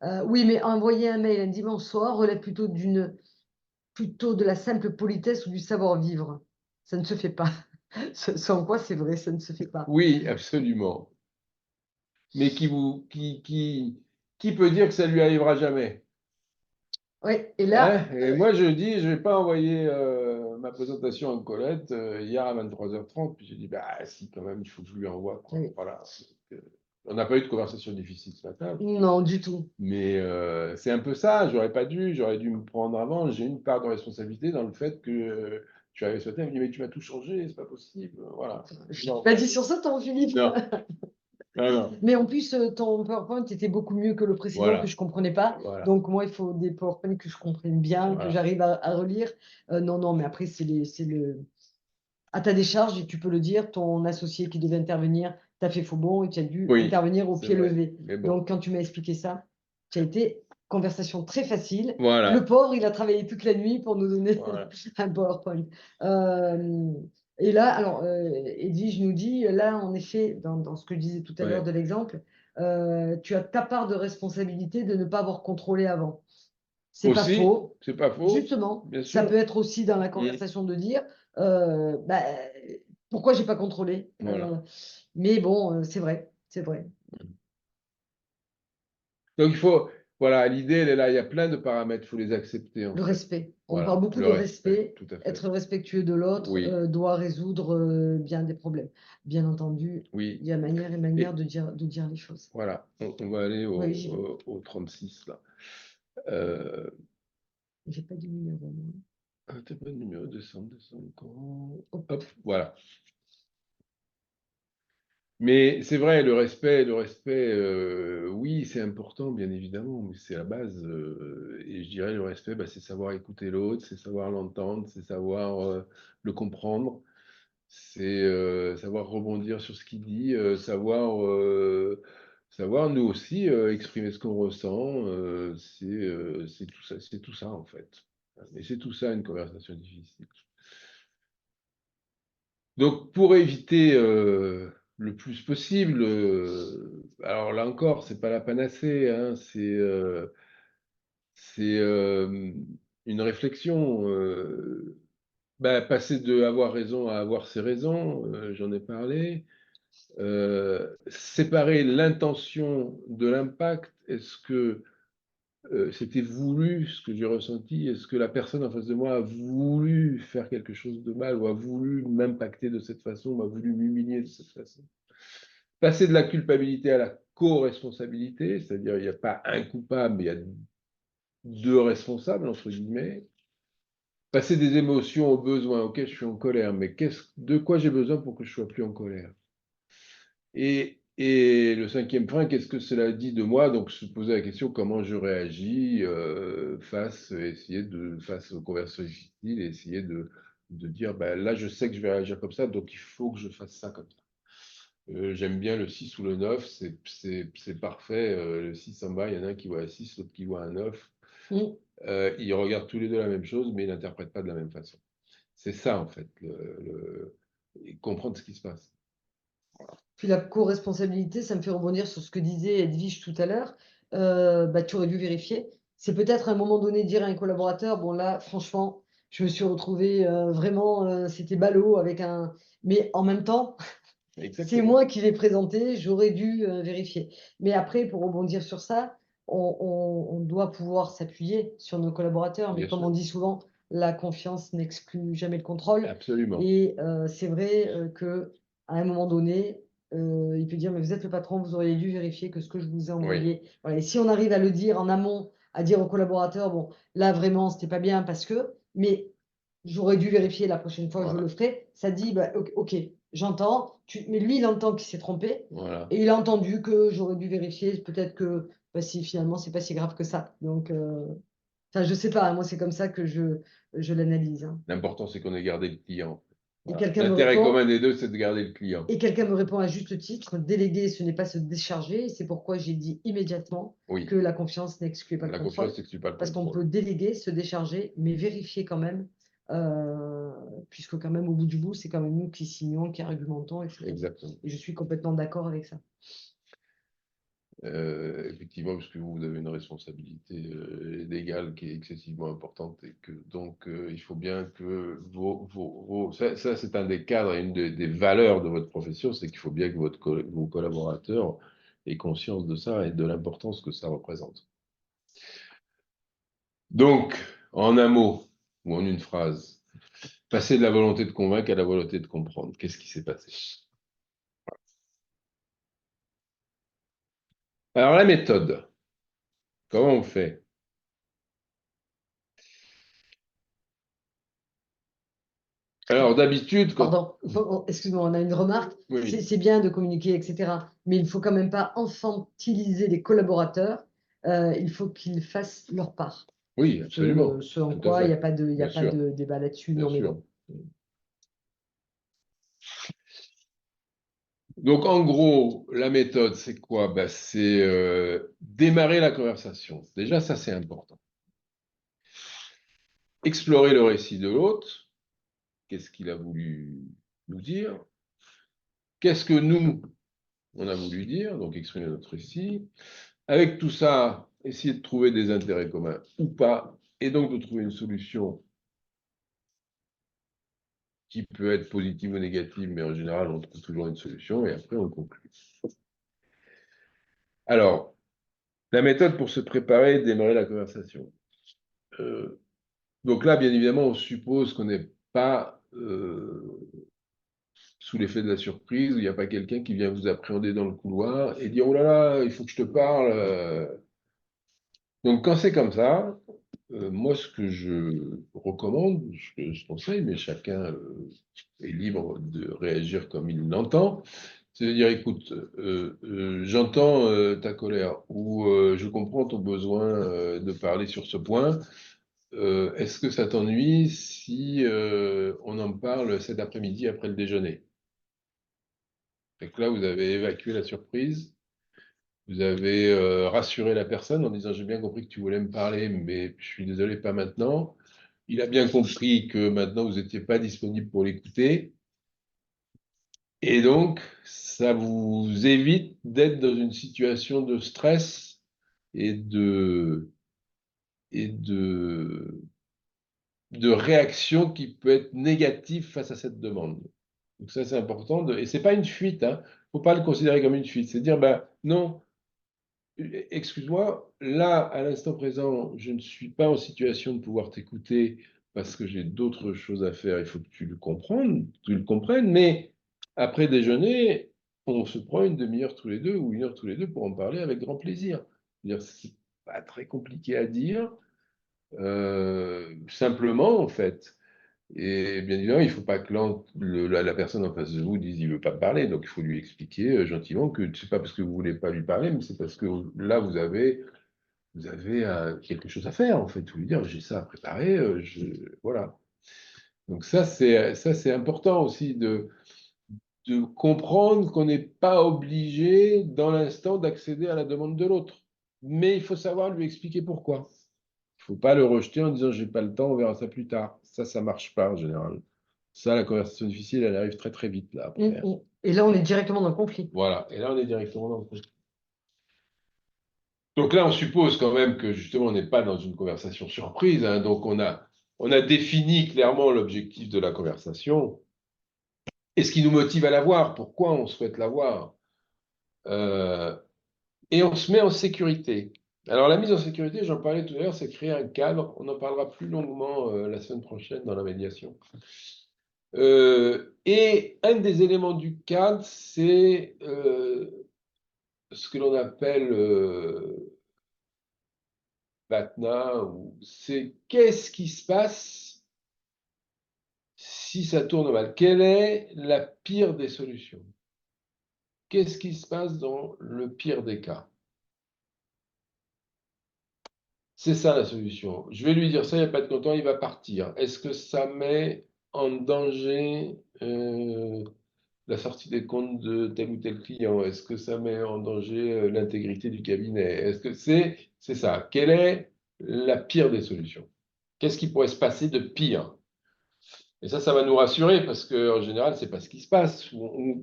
va- Oui, mais envoyer un mail un dimanche soir relève plutôt de la simple politesse ou du savoir-vivre. Ça ne se fait pas. Sans quoi, c'est vrai, ça ne se fait pas. Oui, absolument. Mais qui peut dire que ça lui arrivera jamais? Oui, et là, Hein? Et moi, je dis, je vais pas envoyer ma présentation à Colette hier à 23h30. Puis j'ai dit, bah si, quand même, il faut que je lui envoie, quoi. oui, Voilà. On n'a pas eu de conversation difficile ce matin. non, du tout. Mais c'est un peu ça, j'aurais dû me prendre avant. J'ai une part de responsabilité dans le fait que tu avais souhaité, elle me dit, mais tu m'as tout changé, c'est pas possible. Voilà. Je n'ai Non, pas dit sur ça, ton Philippe. non, Alors, Mais en plus, ton PowerPoint était beaucoup mieux que le précédent Voilà. que je comprenais pas. Voilà. Donc, moi, il faut des PowerPoint que je comprenne bien, que Voilà. j'arrive à relire. Non, mais après, c'est à ta décharge, et tu peux le dire, ton associé qui devait intervenir t'a fait faux bon et tu as dû Oui, intervenir au c'est pied vrai. levé. Mais bon. Donc, quand tu m'as expliqué ça, tu as été conversation très facile. Voilà. Le pauvre, il a travaillé toute la nuit pour nous donner Voilà. un PowerPoint. Et là, alors, Edwige nous dit, là, en effet, dans ce que je disais tout à l'heure Ouais. de l'exemple, tu as ta part de responsabilité de ne pas avoir contrôlé avant. C'est pas Aussi, faux. c'est pas faux, Justement, bien ça sûr. peut être aussi dans la conversation de dire bah, pourquoi j'ai pas contrôlé. Voilà. Mais bon, c'est vrai, c'est vrai. Donc il faut, voilà, l'idée, elle est là, il y a plein de paramètres, il faut les accepter en Le fait. respect. On Voilà, parle beaucoup le de respect, respect. tout à fait. Être respectueux de l'autre Oui. doit résoudre bien des problèmes. Bien entendu, Oui. il y a manière et manière de dire les choses. Voilà, on va aller Oui, j'y vais. au 36 là. J'ai pas du numéro, moi. T'as pas de numéro 200, Hop. hop, voilà. Mais c'est vrai, le respect, oui, c'est important, bien évidemment, mais c'est la base. Et je dirais, le respect, bah, c'est savoir écouter l'autre, c'est savoir l'entendre, c'est savoir le comprendre, c'est savoir rebondir sur ce qu'il dit, savoir nous aussi exprimer ce qu'on ressent. C'est tout ça, en fait. Et c'est tout ça, une conversation difficile. Donc, pour éviter le plus possible, alors là encore, c'est pas la panacée, hein, c'est une réflexion. Passer de avoir raison à avoir ses raisons, j'en ai parlé. Séparer l'intention de l'impact. Est-ce que c'était voulu ce que j'ai ressenti? Est-ce que la personne en face de moi a voulu faire quelque chose de mal ou a voulu m'impacter de cette façon ou a voulu m'humilier de cette façon? Passer de la culpabilité à la co-responsabilité, c'est-à-dire il n'y a pas un coupable, mais il y a deux responsables, entre guillemets. Passer des émotions aux besoins, ok, je suis en colère, mais de quoi j'ai besoin pour que je sois plus en colère? Et le cinquième point, qu'est-ce que cela dit de moi? Donc, se poser la question comment je réagis face aux conversations difficiles et essayer de dire, ben, là, je sais que je vais réagir comme ça, donc il faut que je fasse ça comme ça. J'aime bien le 6 ou le 9, c'est parfait. Le 6 en bas, il y en a un qui voit un 6, l'autre qui voit un 9. Mm. Ils regardent tous les deux la même chose, mais ils n'interprètent pas de la même façon. C'est ça, en fait, et comprendre ce qui se passe. Puis la co-responsabilité, ça me fait rebondir sur ce que disait Edwige tout à l'heure. Bah, tu aurais dû vérifier. C'est peut-être à un moment donné dire à un collaborateur, bon là, franchement, je me suis retrouvée vraiment, c'était ballot avec un. Mais en même temps, c'est Exactement. moi qui l'ai présenté, j'aurais dû vérifier. Mais après, pour rebondir sur ça, on doit pouvoir s'appuyer sur nos collaborateurs. Mais Bien comme sûr. on dit souvent, la confiance n'exclut jamais le contrôle. Absolument. Et c'est vrai que à un moment donné, il peut dire, mais vous êtes le patron, vous auriez dû vérifier que ce que je vous ai envoyé. Voilà. Et si on arrive à le dire en amont, à dire aux collaborateurs, bon, là vraiment, c'était pas bien parce que, mais j'aurais dû vérifier la prochaine fois, je Voilà. le ferai. Ça dit, bah, ok, j'entends, mais lui, il entend qu'il s'est trompé Voilà. et il a entendu que j'aurais dû vérifier. Peut-être que bah, si finalement, c'est pas si grave que ça. Donc, enfin, je sais pas, hein, moi, c'est comme ça que je l'analyse. Hein. L'important, c'est qu'on ait gardé le client. Et Voilà. quelqu'un me L'intérêt répond, commun des deux, c'est de garder le client. et quelqu'un me répond à juste titre, déléguer, ce n'est pas se décharger. Et c'est pourquoi j'ai dit immédiatement Oui. que la confiance n'exclut pas le La contrôle. confiance n'exclut pas le Parce qu'on contrôle. peut déléguer, se décharger, mais vérifier quand même, puisque quand même, au bout du bout, c'est quand même nous qui signons, qui argumentons, etc. Exactement. Et je suis complètement d'accord avec ça. Effectivement, parce que vous avez une responsabilité légale qui est excessivement importante et que donc il faut bien que ça c'est un des cadres et une des valeurs de votre profession, c'est qu'il faut bien que vos collaborateurs aient conscience de ça et de l'importance que ça représente. Donc, en un mot ou en une phrase, passer de la volonté de convaincre à la volonté de comprendre. Qu'est-ce qui s'est passé? Alors, la méthode, comment on fait? Alors d'habitude, quand... Pardon, excuse-moi, on a une remarque. Oui, C'est bien de communiquer, etc. Mais il ne faut quand même pas infantiliser les collaborateurs. Il faut qu'ils fassent leur part. oui, absolument, Ce en tout à quoi il n'y a fait, pas bien sûr, de débat là-dessus. bien Non, mais sûr. bon. Donc, en gros, la méthode, c'est quoi? Ben, c'est démarrer la conversation. Déjà, ça, c'est important. Explorer le récit de l'autre. Qu'est-ce qu'il a voulu nous dire? Qu'est-ce que nous, on a voulu dire? Donc, exprimer notre récit. Avec tout ça, essayer de trouver des intérêts communs ou pas, et donc de trouver une solution qui peut être positive ou négative, mais en général, on trouve toujours une solution, et après, on conclut. Alors, la méthode pour se préparer, démarrer la conversation. Euh, Donc là, bien évidemment, on suppose qu'on n'est pas sous l'effet de la surprise, où il n'y a pas quelqu'un qui vient vous appréhender dans le couloir et dire, oh là là, il faut que je te parle. Donc quand c'est comme ça, moi, ce que je recommande, ce que je conseille, mais chacun est libre de réagir comme il l'entend, c'est de dire, écoute, j'entends ta colère ou je comprends ton besoin de parler sur ce point. Est-ce que ça t'ennuie si on en parle cet après-midi après le déjeuner? Fait que là, vous avez évacué la surprise, vous avez rassuré la personne en disant j'ai bien compris que tu voulais me parler, mais je suis désolé, pas maintenant. Il a bien compris que maintenant vous n'étiez pas disponible pour l'écouter. Et donc, ça vous évite d'être dans une situation de stress et et de, de réaction qui peut être négative face à cette demande. Donc ça, c'est important. Et c'est pas une fuite, hein. Faut pas le considérer comme une fuite. C'est dire, ben non, excuse-moi, là, à l'instant présent, je ne suis pas en situation de pouvoir t'écouter parce que j'ai d'autres choses à faire. Il faut que tu le comprennes. Mais après déjeuner, on se prend une demi-heure tous les deux ou une heure tous les deux pour en parler avec grand plaisir. C'est pas très compliqué à dire. Simplement, en fait. Et bien évidemment, il ne faut pas que la personne en face de vous dise il ne veut pas parler. Donc, il faut lui expliquer gentiment que ce n'est pas parce que vous ne voulez pas lui parler, mais c'est parce que là, vous avez quelque chose à faire, en fait. Vous lui dire j'ai ça à préparer. Voilà. Donc, ça, c'est important aussi de comprendre qu'on n'est pas obligé, dans l'instant, d'accéder à la demande de l'autre. Mais il faut savoir lui expliquer pourquoi. Il ne faut pas le rejeter en disant j'ai pas le temps, on verra ça plus tard. Ça marche pas en général. Ça, la conversation difficile, elle arrive très très vite là après. Et là, on est directement dans le conflit. Voilà, et là on est directement dans le conflit. Donc là, on suppose quand même que justement on n'est pas dans une conversation surprise, hein. Donc on a défini clairement l'objectif de la conversation et ce qui nous motive à l'avoir, pourquoi on souhaite l'avoir. Euh, et on se met en sécurité. Alors la mise en sécurité, j'en parlais tout à l'heure, c'est créer un cadre. On en parlera plus longuement la semaine prochaine dans la médiation. Et un des éléments du cadre, c'est ce que l'on appelle BATNA, c'est qu'est-ce qui se passe si ça tourne mal? Quelle est la pire des solutions? Qu'est-ce qui se passe dans le pire des cas? C'est ça la solution. Je vais lui dire ça, il n'y a pas de content, il va partir. Est-ce que ça met en danger la sortie des comptes de tel ou tel client? Est-ce que ça met en danger l'intégrité du cabinet? Est-ce que c'est ça? Quelle est la pire des solutions? Qu'est-ce qui pourrait se passer de pire? Et ça va nous rassurer parce qu'en général, c'est pas ce qui se passe.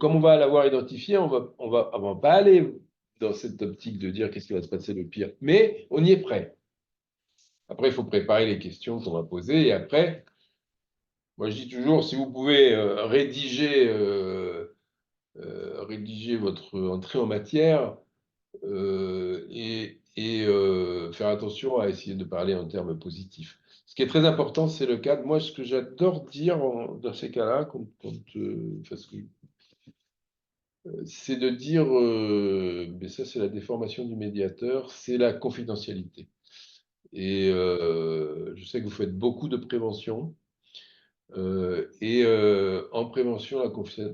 Comme on va l'avoir identifié, on va pas aller dans cette optique de dire qu'est-ce qui va se passer de pire. Mais on y est prêt. Après, il faut préparer les questions qu'on va poser. Et après, moi je dis toujours, si vous pouvez rédiger votre entrée en matière faire attention à essayer de parler en termes positifs. Ce qui est très important, c'est le cadre. Moi, ce que j'adore dire dans ces cas-là, c'est de dire, mais ça c'est la déformation du médiateur, c'est la confidentialité. Et je sais que vous faites beaucoup de prévention. En prévention,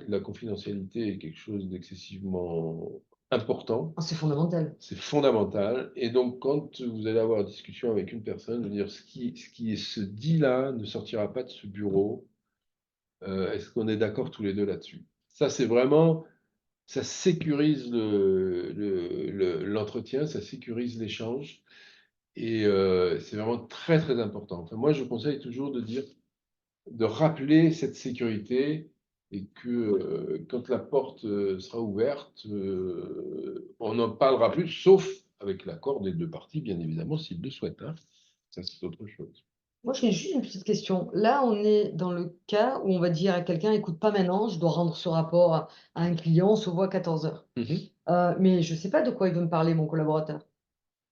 la confidentialité est quelque chose d'excessivement important. Ah, c'est fondamental. C'est fondamental. Et donc, quand vous allez avoir une discussion avec une personne, vous dire ce qui se dit là ne sortira pas de ce bureau. Est-ce qu'on est d'accord tous les deux là-dessus? Ça, c'est vraiment, ça sécurise l'entretien, ça sécurise l'échange. Et c'est vraiment très, très important. Enfin, moi, je conseille toujours de rappeler cette sécurité et que quand la porte sera ouverte, on n'en parlera plus, sauf avec l'accord des deux parties, bien évidemment, s'ils le souhaitent, hein. Ça, c'est autre chose. Moi, j'ai juste une petite question. Là, on est dans le cas où on va dire à quelqu'un, écoute, pas maintenant, je dois rendre ce rapport à un client, on se voit à 14 heures. Mais je ne sais pas de quoi il veut me parler, mon collaborateur.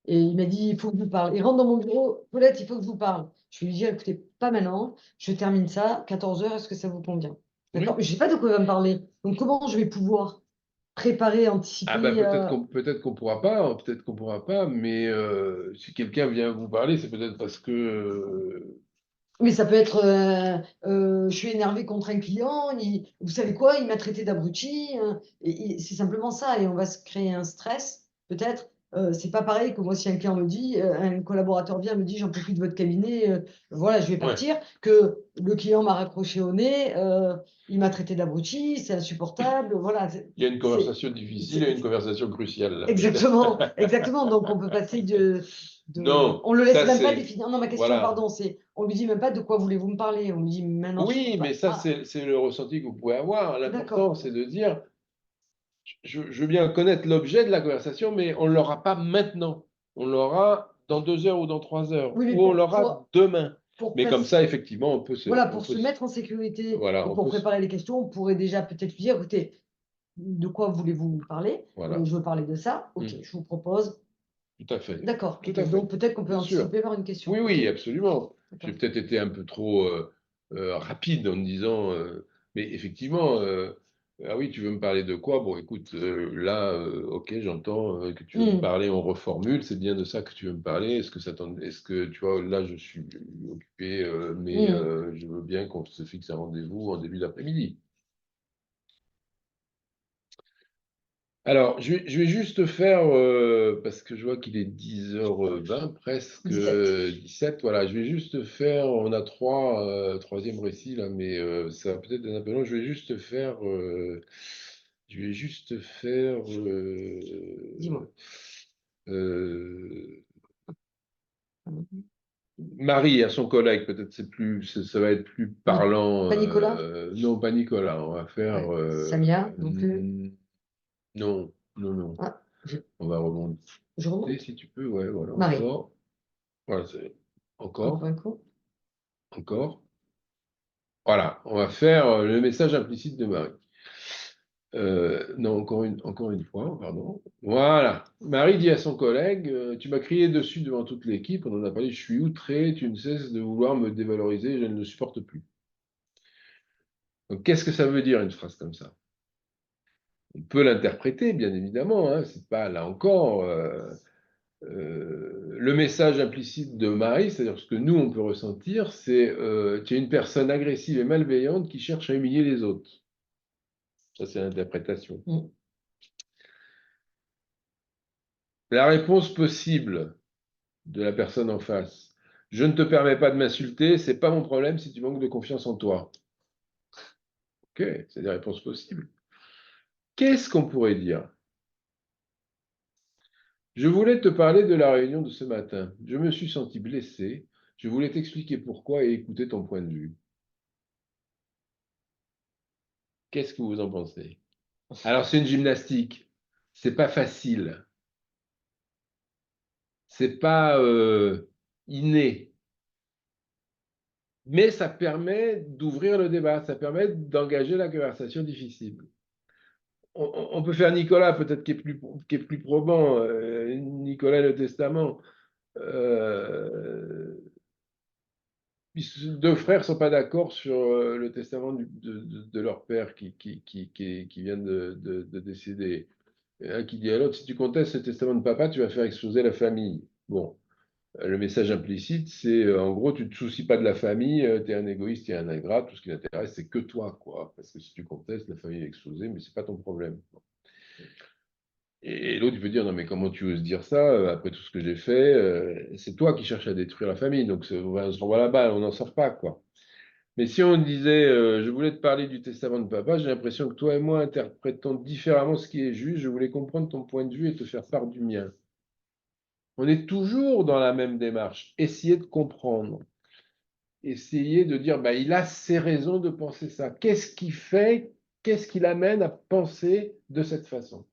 Et il m'a dit, il faut que je vous parle. Il rentre dans mon bureau, Paulette, il faut que je vous parle. Je vais lui dire, écoutez, pas maintenant, je termine ça, 14 heures, est-ce que ça vous convient? D'accord? Oui. Je ne sais pas de quoi il va me parler. Donc, comment je vais pouvoir préparer, Ah ben anticiper peut-être qu'on pourra pas, mais si quelqu'un vient vous parler, c'est peut-être parce que Mais ça peut être, je suis énervé contre un client, vous savez quoi, il m'a traité d'abruti, c'est simplement ça, et on va se créer un stress, peut-être. C'est pas pareil que moi, si un client me dit, un collaborateur vient, me dit, j'en peux plus de votre cabinet, voilà, je vais ouais, partir, que le client m'a raccroché au nez, il m'a traité d'abruti, c'est insupportable, voilà. il y a une C'est- conversation difficile et c'est- une conversation cruciale là, peut-être. Exactement, exactement. Donc, on peut passer Non, on le laisse ça même pas c'est définir. Non, ma question, voilà. pardon, c'est, on lui dit même pas de quoi voulez-vous me parler. On lui dit maintenant, je peux Oui, mais pas. ça Ah, c'est le ressenti que vous pouvez avoir. d'accord. L'important c'est de dire, je veux bien connaître l'objet de la conversation, mais on ne l'aura pas maintenant. On l'aura dans 2 heures ou dans 3 heures, Oui, mais ou on l'aura demain. pour Mais comme ça, effectivement, voilà, on pour peut se mettre en sécurité voilà, et on pour peut préparer les questions, on pourrait déjà peut-être lui dire, écoutez, de quoi voulez-vous parler? voilà. Je veux parler de ça. OK, Mm. je vous propose. Tout à fait. D'accord. Tout OK. à fait. Donc, peut-être qu'on peut Bien sûr. anticiper par une question. Oui, OK. oui, absolument. J'ai D'accord. peut-être été un peu trop rapide en me disant, mais effectivement, ah oui, tu veux me parler de quoi? Bon, écoute, là, ok, j'entends que tu veux me Hmm. parler, on reformule, c'est bien de ça que tu veux me parler. Est-ce que, tu vois, là, je suis occupé, mais Hmm. je veux bien qu'on se fixe un rendez-vous en début d'après-midi. Alors, je vais juste faire, parce que je vois qu'il est 10h20, presque 17. 17, voilà, je vais juste faire, on a troisième récit là, mais ça va peut-être être un peu long, Dis-moi. euh, Hmm. Marie à son collègue, peut-être ça va être plus parlant, Pas Nicolas? non, pas Nicolas, on va faire, Ouais. Samia non plus. non, non, non, Ah, on va remonter je remonte. si tu peux, ouais, voilà, Marie. encore. Voilà, Encore encore, un coup. encore. Voilà, on va faire le message implicite de Marie. Non, encore une fois, pardon. Voilà. Marie dit à son collègue, tu m'as crié dessus devant toute l'équipe, on en a parlé, je suis outré, tu ne cesses de vouloir me dévaloriser, je ne le supporte plus. Donc, qu'est-ce que ça veut dire une phrase comme ça? On peut l'interpréter, bien évidemment, hein, c'est pas là encore. Le message implicite de Marie, c'est-à-dire ce que nous, on peut ressentir, c'est tu es une personne agressive et malveillante qui cherche à humilier les autres. Ça, c'est l'interprétation. Hmm. La réponse possible de la personne en face, je ne te permets pas de m'insulter, c'est pas mon problème si tu manques de confiance en toi. Ok, c'est des réponses possibles. Qu'est-ce qu'on pourrait dire? Je voulais te parler de la réunion de ce matin. Je me suis senti blessé. Je voulais t'expliquer pourquoi et écouter ton point de vue. Qu'est-ce que vous en pensez? Alors, c'est une gymnastique. C'est pas facile. C'est pas inné. Mais ça permet d'ouvrir le débat. Ça permet d'engager la conversation difficile. On peut faire Nicolas, peut-être qui est plus probant. Nicolas et le Testament. Euh, Deux frères ne sont pas d'accord sur le testament de leur père qui vient de décéder. Et un qui dit à l'autre, si tu contestes le testament de papa, tu vas faire exploser la famille. Bon. Le message implicite, c'est en gros, tu ne te soucies pas de la famille, tu es un égoïste, tu es un ingrat, tout ce qui t'intéresse, c'est que toi, quoi. Parce que si tu contestes, la famille est explosée, mais c'est pas ton problème. Et l'autre, il peut dire, non, mais comment tu oses dire ça, après tout ce que j'ai fait, c'est toi qui cherches à détruire la famille, donc on se renvoie la balle, on n'en sort pas, quoi. Mais si on disait, je voulais te parler du testament de papa, j'ai l'impression que toi et moi interprétons différemment ce qui est juste, je voulais comprendre ton point de vue et te faire part du mien. On est toujours dans la même démarche, essayer de comprendre, essayer de dire, bah, il a ses raisons de penser ça. Qu'est-ce qui fait, qu'est-ce qui l'amène à penser de cette façon?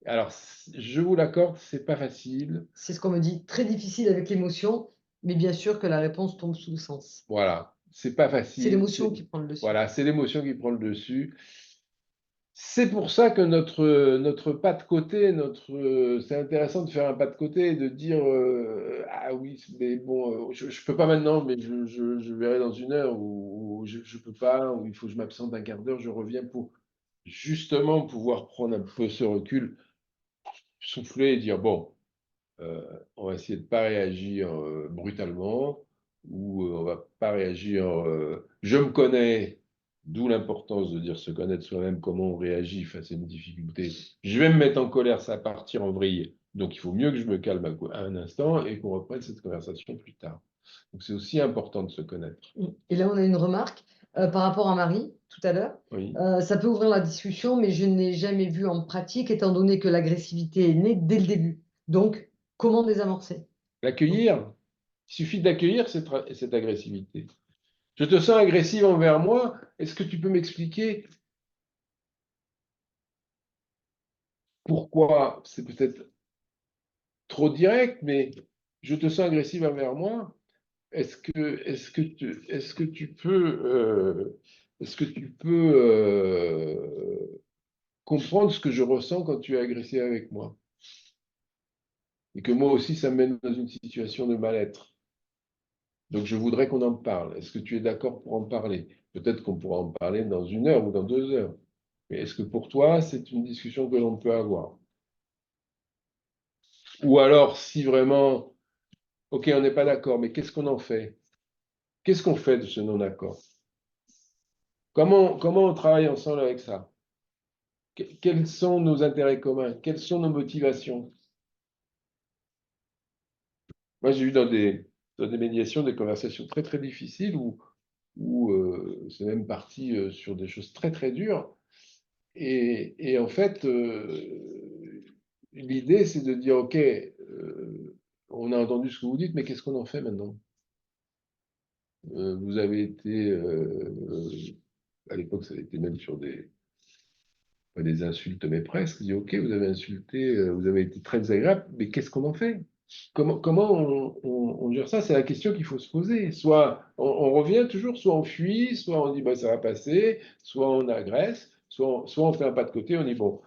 Alors, je vous l'accorde, c'est pas facile. C'est ce qu'on me dit, très difficile avec l'émotion, mais bien sûr que la réponse tombe sous le sens. Voilà, c'est pas C'est facile. l'émotion qui prend le dessus. Voilà, c'est l'émotion qui prend le dessus. C'est pour ça que notre pas de côté, c'est intéressant de faire un pas de côté et de dire ah oui, mais bon, je ne peux pas maintenant, mais je verrai dans une heure, ou je ne peux pas, ou il faut que je m'absente un quart d'heure, je reviens pour justement pouvoir prendre un peu ce recul, souffler et dire bon, on va essayer de ne pas réagir brutalement, ou on va pas réagir. Je me connais, d'où l'importance de dire se connaître soi-même, comment on réagit face à une difficulté. Je vais me mettre en colère, ça va partir en vrille. Donc il faut mieux que je me calme à un instant et qu'on reprenne cette conversation plus tard. Donc c'est aussi important de se connaître. Et là, on a une remarque par rapport à Marie, tout à l'heure. Oui. Ça peut ouvrir la discussion, mais je n'ai jamais vu en pratique, étant donné que l'agressivité est née dès le début. Donc, comment désamorcer? L'accueillir, il suffit d'accueillir cette agressivité. Je te sens agressive envers moi, est-ce que tu peux m'expliquer pourquoi? C'est peut-être trop direct, mais je te sens agressive envers moi. Est-ce que tu peux, comprendre ce que je ressens quand tu es agressé avec moi? Et que moi aussi, ça me mène dans une situation de mal-être. Donc, je voudrais qu'on en parle. Est-ce que tu es d'accord pour en parler? Peut-être qu'on pourra en parler dans une heure ou dans 2 heures. Mais est-ce que pour toi, c'est une discussion que l'on peut avoir? Ou alors, si vraiment, OK, on n'est pas d'accord, mais qu'est-ce qu'on en fait? Qu'est-ce qu'on fait de ce non-accord? Comment on travaille ensemble avec ça? Quels sont nos intérêts communs? Quelles sont nos motivations? Moi, j'ai eu dans des médiations des conversations très, très difficiles où c'est même parti sur des choses très, très dures. Et en fait, l'idée, c'est de dire, OK, on a entendu ce que vous dites, mais qu'est-ce qu'on en fait maintenant? Vous avez été, à l'époque, ça a été même sur pas des insultes, mais presque. Je dis, OK, vous avez insulté, vous avez été très désagréable, mais qu'est-ce qu'on en fait? Comment on gère ça? C'est la question qu'il faut se poser. Soit on revient toujours, soit on fuit, soit on dit bah, ça va passer, soit on agresse, soit on fait un pas de côté, on dit bon,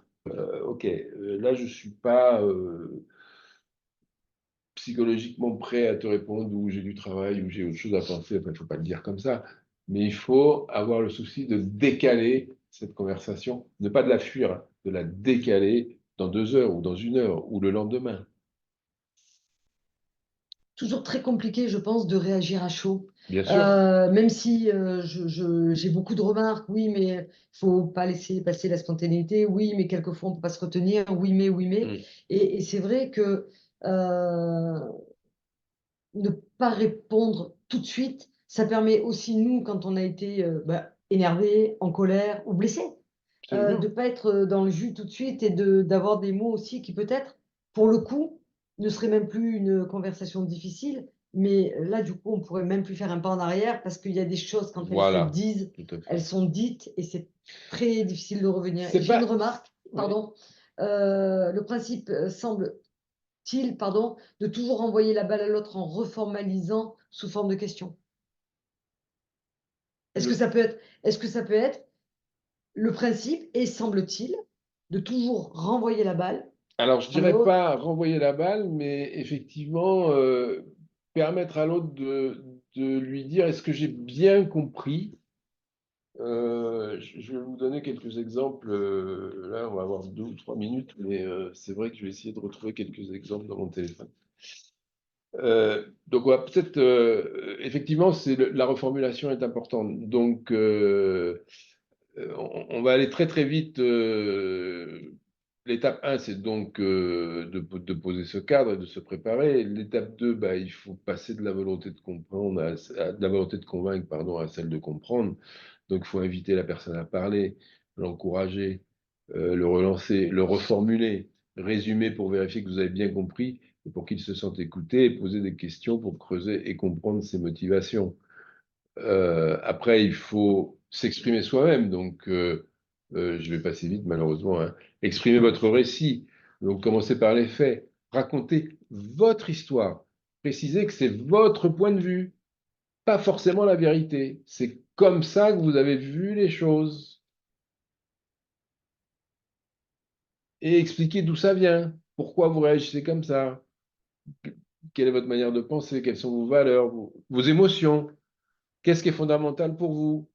OK, là je ne suis pas psychologiquement prêt à te répondre, ou j'ai du travail, ou j'ai autre chose à penser. Enfin, il ne faut pas le dire comme ça, mais il faut avoir le souci de décaler cette conversation, ne pas de la fuir, hein, de la décaler dans 2 heures ou dans une heure ou le lendemain. Toujours très compliqué, je pense, de réagir à chaud. Bien sûr. Même si j'ai beaucoup de remarques, oui, mais il faut pas laisser passer la spontanéité, oui, mais quelquefois on peut pas se retenir, oui, mais, oui, mais. Mm. Et c'est vrai que ne pas répondre tout de suite, ça permet aussi, nous, quand on a été énervé, en colère ou blessé, de ne Absolument. pas être dans le jus tout de suite et d'avoir des mots aussi qui peut-être, pour le coup, ne seraient même plus une conversation difficile, mais là, du coup, on pourrait même plus faire un pas en arrière parce qu'il y a des choses, quand elles se Voilà, disent, tout à fait. elles sont dites et c'est très difficile de revenir. Et C'est j'ai une pas. remarque, Oui. pardon, le principe semble-t-il, pardon, de toujours renvoyer la balle à l'autre en reformalisant sous forme de question. Est-ce que Le- ça peut être, est-ce que ça peut être le principe et semble-t-il de toujours renvoyer la balle Alors, je à dirais l'autre? pas renvoyer la balle, mais effectivement, permettre à l'autre de lui dire est-ce que j'ai bien compris? Je vais vous donner quelques exemples. Là, on va avoir 2 ou 3 minutes, mais c'est vrai que je vais essayer de retrouver quelques exemples dans mon téléphone. Donc, voilà, peut-être, effectivement, la reformulation est importante. Donc, on va aller très, très vite. L'étape 1, c'est donc de poser ce cadre et de se préparer. L'étape 2, bah, il faut passer de la volonté de comprendre, de la volonté de convaincre, pardon, à celle de comprendre. Donc, il faut inviter la personne à parler, l'encourager, le relancer, le reformuler, résumer pour vérifier que vous avez bien compris et pour qu'il se sente écouté et poser des questions pour creuser et comprendre ses motivations. Après, il faut s'exprimer soi-même. Donc, je vais passer vite, malheureusement, hein. Exprimer votre récit. Donc, commencez par les faits. Racontez votre histoire. Précisez que c'est votre point de vue, pas forcément la vérité. C'est comme ça que vous avez vu les choses. Et expliquez d'où ça vient. Pourquoi vous réagissez comme ça. Quelle est votre manière de penser. Quelles sont vos valeurs, vos émotions. Qu'est-ce qui est fondamental pour vous?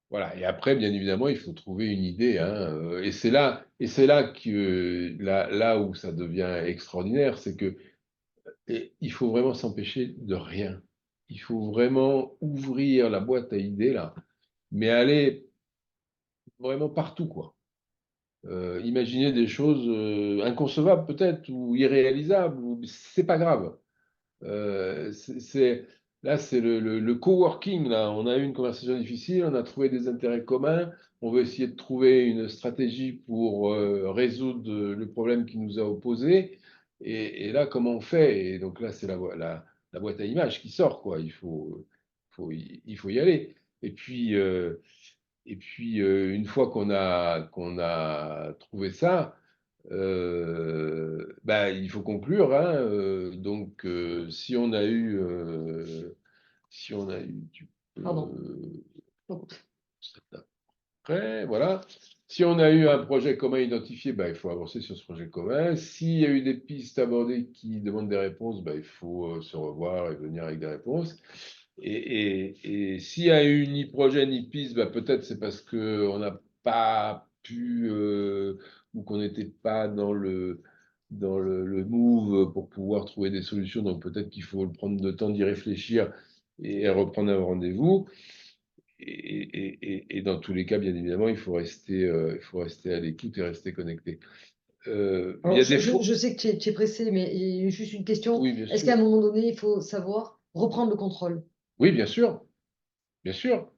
Voilà. Et après, bien évidemment, il faut trouver une idée, hein, et c'est là que là où ça devient extraordinaire, c'est que il faut vraiment s'empêcher de rien. Il faut vraiment ouvrir la boîte à idées là, mais aller vraiment partout, quoi. Imaginer des choses inconcevables peut-être ou irréalisables, c'est pas grave. Là, c'est le coworking. Là, on a eu une conversation difficile, on a trouvé des intérêts communs, on veut essayer de trouver une stratégie pour résoudre le problème qui nous a opposés. Et là, comment on fait? Et donc là, c'est la boîte à images qui sort, quoi. Il faut y aller. Et puis, une fois qu'on a trouvé ça, bah, il faut conclure, hein, donc, si on a eu, tu peux, Pardon. après, voilà. Si on a eu un projet commun identifié, bah, il faut avancer sur ce projet commun. S'il y a eu des pistes abordées qui demandent des réponses, bah, il faut se revoir et venir avec des réponses. Et s'il y a eu ni projet ni piste, bah, peut-être c'est parce qu'on n'a pas pu ou qu'on n'était pas dans le move pour pouvoir trouver des solutions. Donc peut-être qu'il faut prendre le temps d'y réfléchir et reprendre un rendez-vous. Et dans tous les cas, bien évidemment, il faut rester à l'écoute et rester connecté. Il y Alors, a des faux. je sais que tu es pressé, mais il y a juste une question. Oui, bien Est-ce qu'à un sûr. moment donné, il faut savoir reprendre le contrôle? Oui, bien sûr. Bien sûr.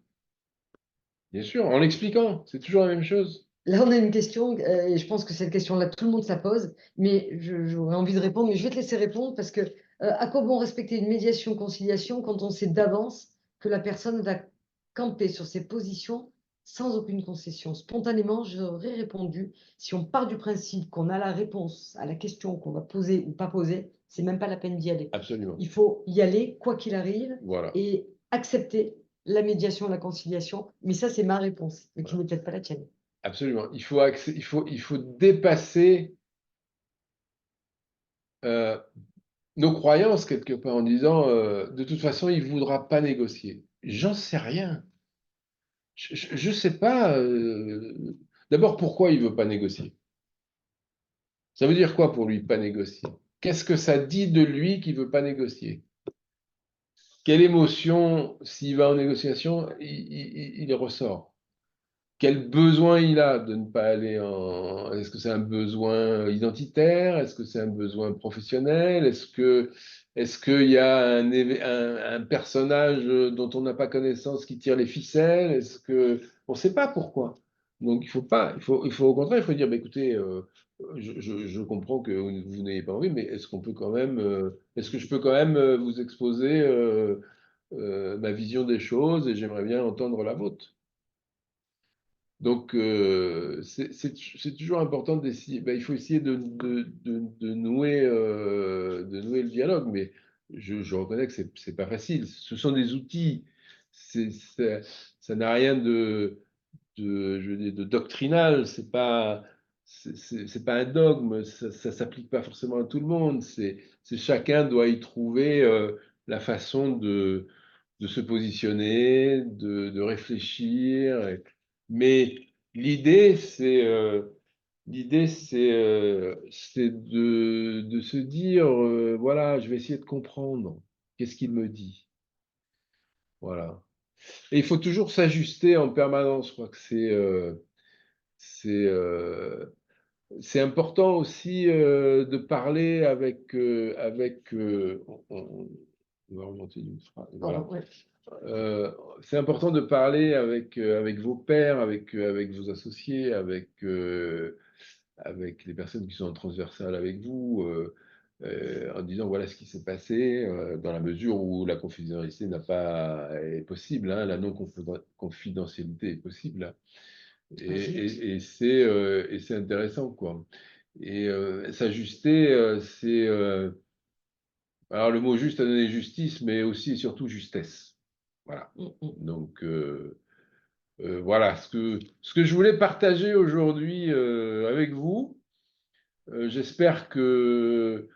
Bien sûr. En l'expliquant, c'est toujours la même chose. Là, on a une question, et je pense que cette question-là, tout le monde se la pose, mais j'aurais envie de répondre, mais je vais te laisser répondre parce que à quoi bon respecter une médiation-conciliation quand on sait d'avance que la personne va camper sur ses positions sans aucune concession? Spontanément, j'aurais répondu, si on part du principe qu'on a la réponse à la question qu'on va poser ou pas poser, c'est même pas la peine d'y aller. Absolument. Il faut y aller, quoi qu'il arrive, Voilà. et accepter la médiation, la conciliation, mais ça, c'est ma réponse, mais qui Voilà. n'est peut-être pas la tienne. Absolument. Il faut dépasser euh, nos croyances quelque part en disant de toute façon, il ne voudra pas négocier. J'en sais rien. Je ne sais pas. D'abord, pourquoi il ne veut pas négocier? Ça veut dire quoi pour lui, pas négocier? Qu'est-ce que ça dit de lui qui ne veut pas négocier? Quelle émotion, s'il va en négociation, il ressort? Quel besoin il a de ne pas aller en... Est-ce que c'est un besoin identitaire? Est-ce que c'est un besoin professionnel? Est-ce qu'il y a un personnage dont on n'a pas connaissance qui tire les ficelles? On ne sait pas pourquoi. Donc il faut pas, il faut au contraire, il faut dire, bah, écoutez, je comprends que vous n'ayez pas envie, mais est-ce que je peux quand même vous exposer ma vision des choses et j'aimerais bien entendre la vôtre. Donc, c'est toujours important d'essayer. Ben, il faut essayer de nouer le dialogue, mais je reconnais que c'est pas facile. Ce sont des outils. Ça n'a rien je veux dire, de doctrinal. C'est pas un dogme. Ça s'applique pas forcément à tout le monde. Chacun doit y trouver la façon de se positionner, de réfléchir. Mais l'idée, l'idée, c'est de se dire, voilà, je vais essayer de comprendre. Qu'est-ce qu'il me dit? Voilà. Et il faut toujours s'ajuster en permanence. Je crois que c'est, c'est important aussi de parler on va remonter une phrase. Voilà. Pardon, ouais. C'est important de parler avec vos pairs, avec vos associés, avec les personnes qui sont en transversale avec vous, en disant voilà ce qui s'est passé, dans la mesure où la confidentialité est possible, hein, la non-confidentialité est possible. Hein. Magique. Et c'est intéressant, quoi. Et s'ajuster, alors le mot juste a donné justice, mais aussi et surtout justesse. Voilà. Donc, voilà ce que je voulais partager aujourd'hui avec vous. J'espère que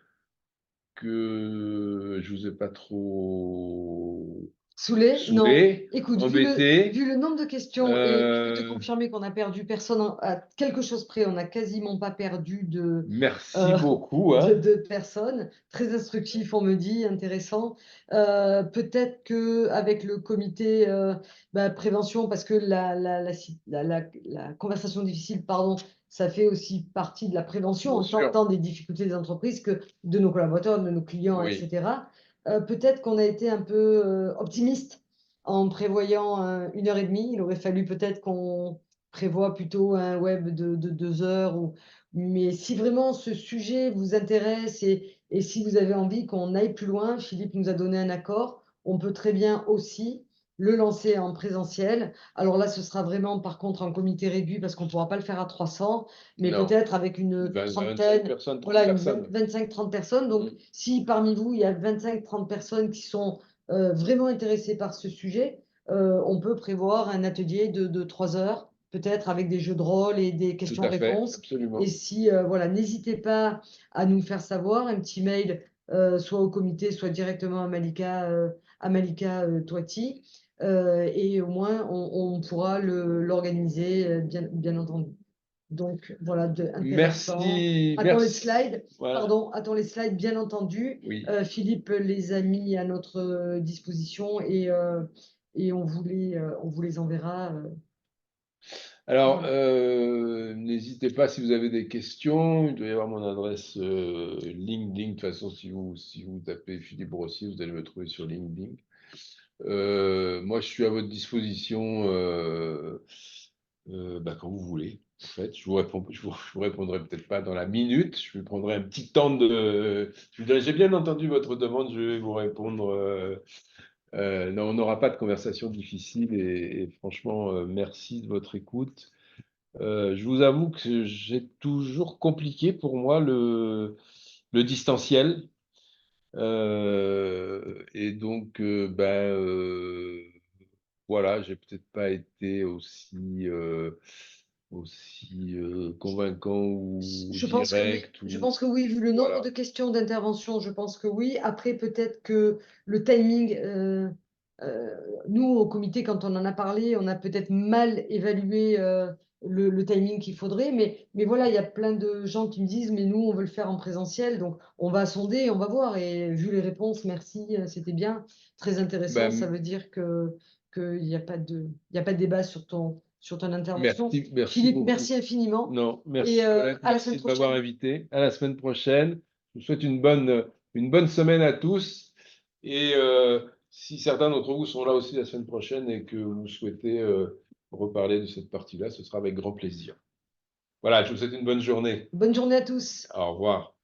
je vous ai pas trop Saoulé? Non. saoulé, Écoute, embêté. vu le nombre de questions, et je peux te confirmer qu'on a perdu personne à quelque chose près, on n'a quasiment pas perdu Merci beaucoup. Hein. de personnes. Très instructif, on me dit, intéressant. Peut-être qu'avec le comité prévention, parce que la conversation difficile, pardon, ça fait aussi partie de la prévention, Bien en sûr. tant des difficultés des entreprises que de nos collaborateurs, de nos clients, Oui. etc. Peut-être qu'on a été un peu optimiste en prévoyant 1 h 30. Il aurait fallu peut-être qu'on prévoit plutôt un web de 2 heures. Mais si vraiment ce sujet vous intéresse et si vous avez envie qu'on aille plus loin, Philippe nous a donné un accord, on peut très bien aussi le lancer en présentiel. Alors là, ce sera vraiment par contre en comité réduit parce qu'on ne pourra pas le faire à 300, mais Non. peut-être avec une 25 trentaine, personnes, 30 voilà, une personnes. 25-30 personnes. Donc, si parmi vous, il y a 25-30 personnes qui sont vraiment intéressées par ce sujet, on peut prévoir un atelier de 3 heures, peut-être avec des jeux de rôle et des Tout à fait, questions-réponses. absolument. Et si, voilà, n'hésitez pas à nous faire savoir, un petit mail, soit au comité, soit directement à Malika Toiti. Et au moins, on pourra l'organiser, bien entendu. Donc, voilà, intéressant. Merci. Attends les Merci. slides. Voilà. Pardon, attends les slides, bien entendu. Oui. Philippe les a mis à notre disposition et on vous les enverra. Alors, Voilà. n'hésitez pas si vous avez des questions. Il doit y avoir mon adresse LinkedIn. De toute façon, si vous tapez Philippe Brossier, vous allez me trouver sur LinkedIn. Moi, je suis à votre disposition quand vous voulez. En fait, je vous répondrai peut-être pas dans la minute. Je vous prendrai un petit temps de. Je vous dirai, j'ai bien entendu votre demande. Je vais vous répondre. Non, on n'aura pas de conversation difficile et franchement, merci de votre écoute. Je vous avoue que j'ai toujours compliqué pour moi le distanciel. Et donc, voilà, j'ai peut-être pas été aussi convaincant ou Je pense que oui. direct. Je pense que oui, vu le nombre Voilà. de questions d'intervention, je pense que oui. Après, peut-être que le timing, euh, nous, au comité, quand on en a parlé, on a peut-être mal évalué le timing qu'il faudrait. Mais voilà, il y a plein de gens qui me disent, mais nous, on veut le faire en présentiel. Donc, on va sonder, on va voir. Et vu les réponses, merci, c'était bien. Très intéressant. Ben, Ça veut dire qu'il n'y a pas de débat sur ton intervention. merci Philippe, beaucoup. merci infiniment. Non, Et merci Colette, à la semaine merci de m'avoir prochaine. invité. À la semaine prochaine. Je vous souhaite une bonne semaine à tous. Et si certains d'entre vous sont là aussi la semaine prochaine et que vous souhaitez reparler de cette partie-là, ce sera avec grand plaisir. Voilà, je vous souhaite une bonne journée. Bonne journée à tous. Au revoir.